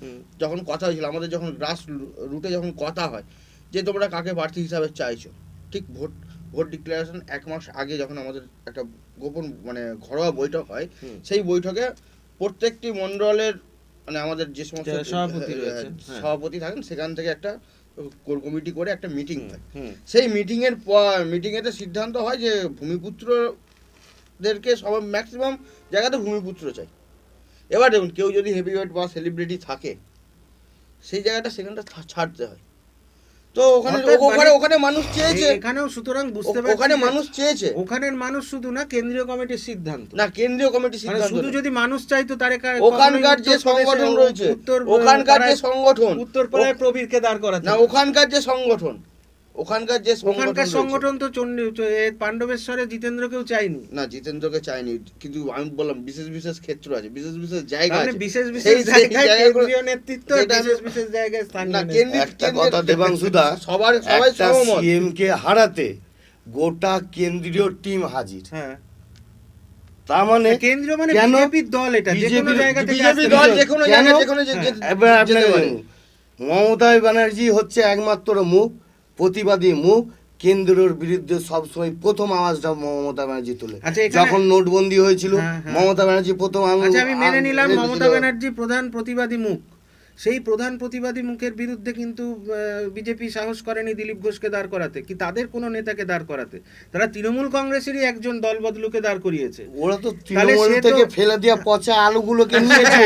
যখন কথা হয়েছিল, আমাদের যখন গ্রাস রুটে যখন কথা হয় যে তোমরা কাকে প্রার্থী হিসাবে চাইছো, ঠিক ভোট ডিক্লারেশন 1 মাস আগে যখন আমাদের একটা গোপন মানে ঘরোয়া বৈঠক হয়, সেই বৈঠকে প্রত্যেকটি মণ্ডলের মানে আমাদের যে সমস্ত সভাপতি থাকেন, সেখান থেকে একটা কোর কমিটি করে একটা মিটিং হয়। সেই মিটিংয়েতে সিদ্ধান্ত হয় যে ভূমিপুত্রদেরকে সবাই ম্যাক্সিমাম জায়গাতে ভূমিপুত্র চাই। এবার দেখুন, কেউ যদি হেভিওয়েট বা সেলিব্রিটি থাকে, সেই জায়গাটা সেখানটা ছাড়তে হয়। তো ওখানে মানুষ চেয়েছে, এখানেও সুতরাং বুঝতে পারছি ওখানে মানুষ চেয়েছে, ওখানের মানুষ শুধু না, কেন্দ্রীয় কমিটির সিদ্ধান্ত না, কেন্দ্রীয় কমিটির সিদ্ধান্ত শুধু যদি মানুষ চাইতো তারে ওখানকার যে সংগঠন রয়েছে, ওখানকার যে সংগঠন, উত্তরপাড়ায় প্রবীরকে দাঁড় করাচ্ছে না, ওখানকার সংগঠন তো পাণ্ডবেশ্বরে জিতেন্দ্রকেও চাইনি না, জিতেন্দ্রকে চাইনি, কিন্তু আমি বললাম বিশেষ ক্ষেত্র আছে, বিশেষ জায়গা আছে, বিশেষ জায়গায় কেন্দ্রীয় নেতৃত্ব, বিশেষ জায়গায় স্থানীয় একটা কথা দেবাংশুদা, সবাই সহমত, সিএম কে হারাতে গোটা কেন্দ্রীয় টিম হাজির। হ্যাঁ, তার মানে কেন্দ্রীয় মানে বিজেপির দল, এটা যে কোনো জায়গা থেকে বিজেপি দল যে কোনো জায়গা, যে কোনো মমতা ব্যানার্জি হচ্ছে একমাত্র মুখ, প্রতিবাদী মুখ, কেন্দ্রের বিরুদ্ধে সবসময় প্রথম আওয়াজটা মমতা ব্যানার্জি তোলে। আচ্ছা, এখানে- যখন নোটবন্দি হয়েছিল মমতা ব্যানার্জি প্রথম আচ্ছা, আমি মেনে নিলাম মমতা ব্যানার্জি প্রধান প্রতিবাদী মুখ, সেই প্রধান প্রতিবাদী মুখের বিরুদ্ধে কিন্তু বিজেপি সাহস করেনি দিলীপ ঘোষকে দাঁড় করাতে, কি তাদের কোনো নেতাকে দাঁড় করাতে। তারা তৃণমূল কংগ্রেসেরই একজন দলবদলুকে দাঁড় করিয়েছে। ওরা তো তৃণমূল থেকে ফেলে দেওয়া পচা আলুগুলোকে নিয়েছে।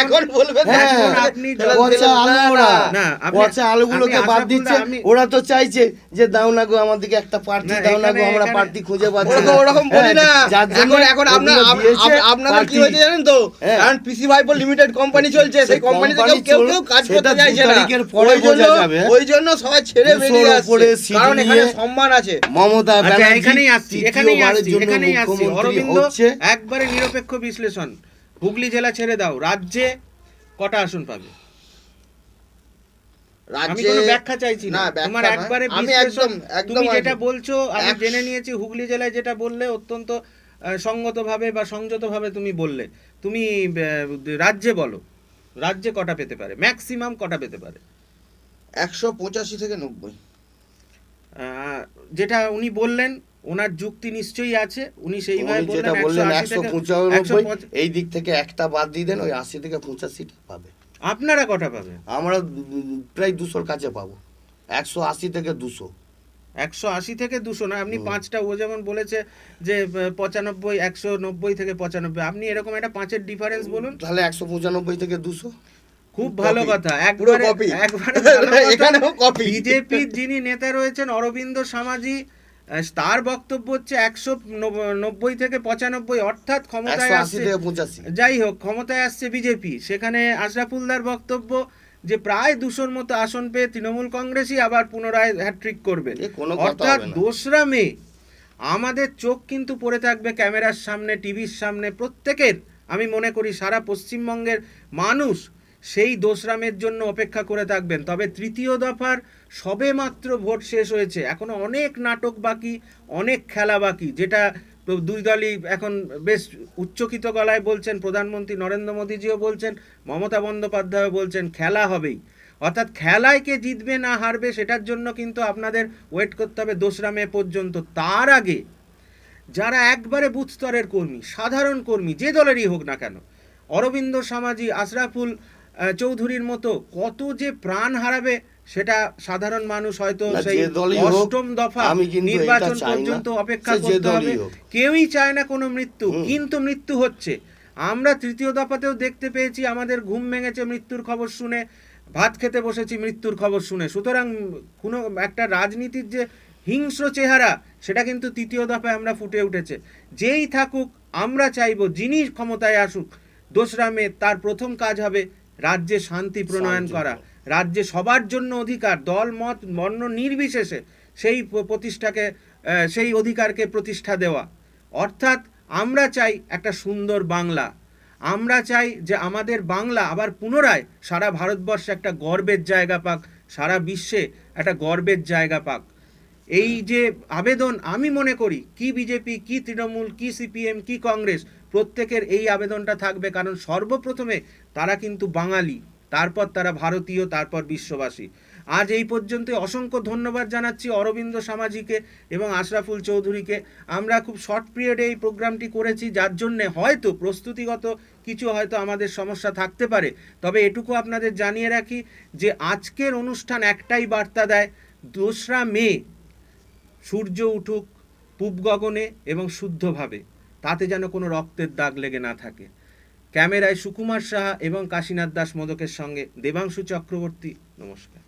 এখন বলবেন হ্যাঁ, আপনি পচা আলু ওরা, না, আপনি- পচা আলুগুলোকে আপনি বাদ আশরাফুল দিচ্ছে। দা, আমি- ওরা তো চাইছে যে দাও না গো আমাদেরকে একটা প্রার্থী, না, দাও না গো, এখানে- আমরা এখানে- প্রার্থী খুঁজে পাচ্ছি ওরকম না। ওরকম বলি না। যার জন্য এখন ওগুলো দিয়েছে আপনাদের কি party। হয়েছে জানেন তো, হ্যাঁ। কারণ পিসি ভাইপো লিমিটেড কোম্পানি চলছে, সেই কোম্পানিতে কেউ কেউ কাজ করতে চাইছে না। ওই জন্য সবাই ছেড়ে বেরিয়ে আসছে, কারণ এখানে সম্মান আছে। মমতা আচ্ছা, ব্যানার্জি এখানেই আসছি তৃতীয়বারের জন্য মুখ্যমন্ত্রী অরবিন্দ হচ্ছে। একবারে নিরপেক্ষ বিশ্লেষণ। হুগলি জেলা ছেড়ে দাও, রাজ্যে কটা আসন পাবে? আমি কোনো ব্যাখ্যা চাইছি না, তোমার একবারে বিশ্লেষণ। তুমি যেটা বলছো আমি জেনে নিয়েছি, হুগলি জেলায় যেটা বললে অত্যন্ত সঙ্গতভাবে বা সংযতভাবে তুমি বললে। তুমি রাজ্যে বলো, রাজ্যে কটা পেতে পারে, ম্যাক্সিমাম কটা পেতে পারে? 185 থেকে 90। যেটা উনি বললেন, ওনার যুক্তি নিশ্চয়ই আছে, উনি সেইভাবে উনি যেটা বললেন 195, এই দিক থেকে একটা বাদ দিয়ে দেন, ওই 80 থেকে 85 পাবে। আপনারা কটা পাবে? আমরা প্রায় 200-র কাছে পাবো, 180 থেকে 200। 180 থেকে 200 না, আপনি পাঁচটা, ও যেমন বলেছে যে 95, 190 থেকে 95, আপনি এরকম একটা পাঁচের ডিফারেন্স বলুন। তাহলে 195 থেকে 200। খুব ভালো কথা, পুরো copy। এখানেও copy। বিজেপি যিনি নেতা রয়েছেন অরবিন্দ সামাজি, তার বক্তব্য হচ্ছে 190 থেকে 95, অর্থাৎ ক্ষমতায় 180 আসছে, থেকে 85। যাই হোক ক্ষমতায় আসছে বিজেপি। সেখানে আশরাফুলদার বক্তব্য যে প্রায় 200-র মতো আসন পেয়ে তৃণমূল কংগ্রেসই আবার পুনরায় হ্যাট্রিক করবে। অর্থাৎ 2রা মে আমাদের চোখ কিন্তু পড়ে থাকবে ক্যামেরার সামনে, টিভির সামনে, প্রত্যেকের। আমি মনে করি সারা পশ্চিমবঙ্গের মানুষ সেই 2রা মের জন্য অপেক্ষা করে থাকবেন। তবে তৃতীয় দফার সবে মাত্র ভোট শেষ হয়েছে, এখনো অনেক নাটক বাকি, অনেক খেলা বাকি, যেটা দুই দলই এখন বেশ উচ্চকিত গলায় বলছেন। প্রধানমন্ত্রী নরেন্দ্র মোদীজিও বলছেন, মমতা বন্দ্যোপাধ্যায়ও বলছেন, খেলা হবেই। অর্থাৎ খেলায় কে জিতবে না হারবে সেটার জন্য কিন্তু আপনাদের ওয়েট করতে হবে 2রা মে পর্যন্ত। তার আগে যারা একবারে বুথ স্তরের কর্মী, সাধারণ কর্মী, যে দলেরই হোক না কেন, অরবিন্দ সামাজি, আশরাফুল চৌধুরীর মতো কত যে প্রাণ হারাবে সেটা সাধারণ মানুষ হয়তো সেই 8ম দফা নির্বাচন পর্যন্ত অপেক্ষা করতে হবে। কেউই চায় না কোনো মৃত্যু, কিন্তু মৃত্যু হচ্ছে। আমরা তৃতীয় দফাতেও দেখতে পেয়েছি, আমাদের ঘুম ভেঙেছে মৃত্যুর খবর শুনে, ভাত খেতে বসেছি মৃত্যুর খবর শুনে। সুতরাং কোনো একটা রাজনীতির যে হিংস্র চেহারা, সেটা কিন্তু তৃতীয় দফায় আমরা ফুটে উঠেছে। যেই থাকুক, আমরা চাইব যিনি ক্ষমতায় আসুক 2রা মে তার প্রথম কাজ হবে রাজ্যে শান্তি প্রণয়ন করা, রাজ্যে সবার জন্য অধিকার, দল মত বর্ণ নির্বিশেষে সেই প্রতিষ্ঠাকে, সেই অধিকারকে প্রতিষ্ঠা দেওয়া। অর্থাৎ আমরা চাই একটা সুন্দর বাংলা, আমরা চাই যে আমাদের বাংলা আবার পুনরায় সারা ভারতবর্ষে একটা গর্বের জায়গা পাক, সারা বিশ্বে একটা গর্বের জায়গা পাক। এই যে আবেদন, আমি মনে করি কি বিজেপি, কি তৃণমূল, কি সিপিএম, কি কংগ্রেস, প্রত্যেকের এই আবেদনটা থাকবে। কারণ সর্বপ্রথমে তারা কিন্তু বাঙালি, তারপর তারা ভারতীয়, তারপর বিশ্ববাসী। আজ এই পর্যন্ত অসংখ্য ধন্যবাদ জানাচ্ছি অরবিন্দ সামাজিকে এবং আশরাফুল চৌধুরীকে। আমরা খুব শর্ট পিরিয়ডে এই প্রোগ্রামটি করেছি, যার জন্যে হয়তো প্রস্তুতিগত কিছু হয়তো আমাদের সমস্যা থাকতে পারে। তবে এটুকু আপনাদের জানিয়ে রাখি যে আজকের অনুষ্ঠান একটাই বার্তা দেয়, 2রা মে সূর্য উঠুক পূব গগনে এবং শুদ্ধভাবে, তাতে যেন কোনো রক্তের দাগ লেগে না থাকে। ক্যামেরায় সুকুমার সাহা এবং কাশীনাথ দাস মোদকের সঙ্গে দেবাংশু চক্রবর্তী। নমস্কার।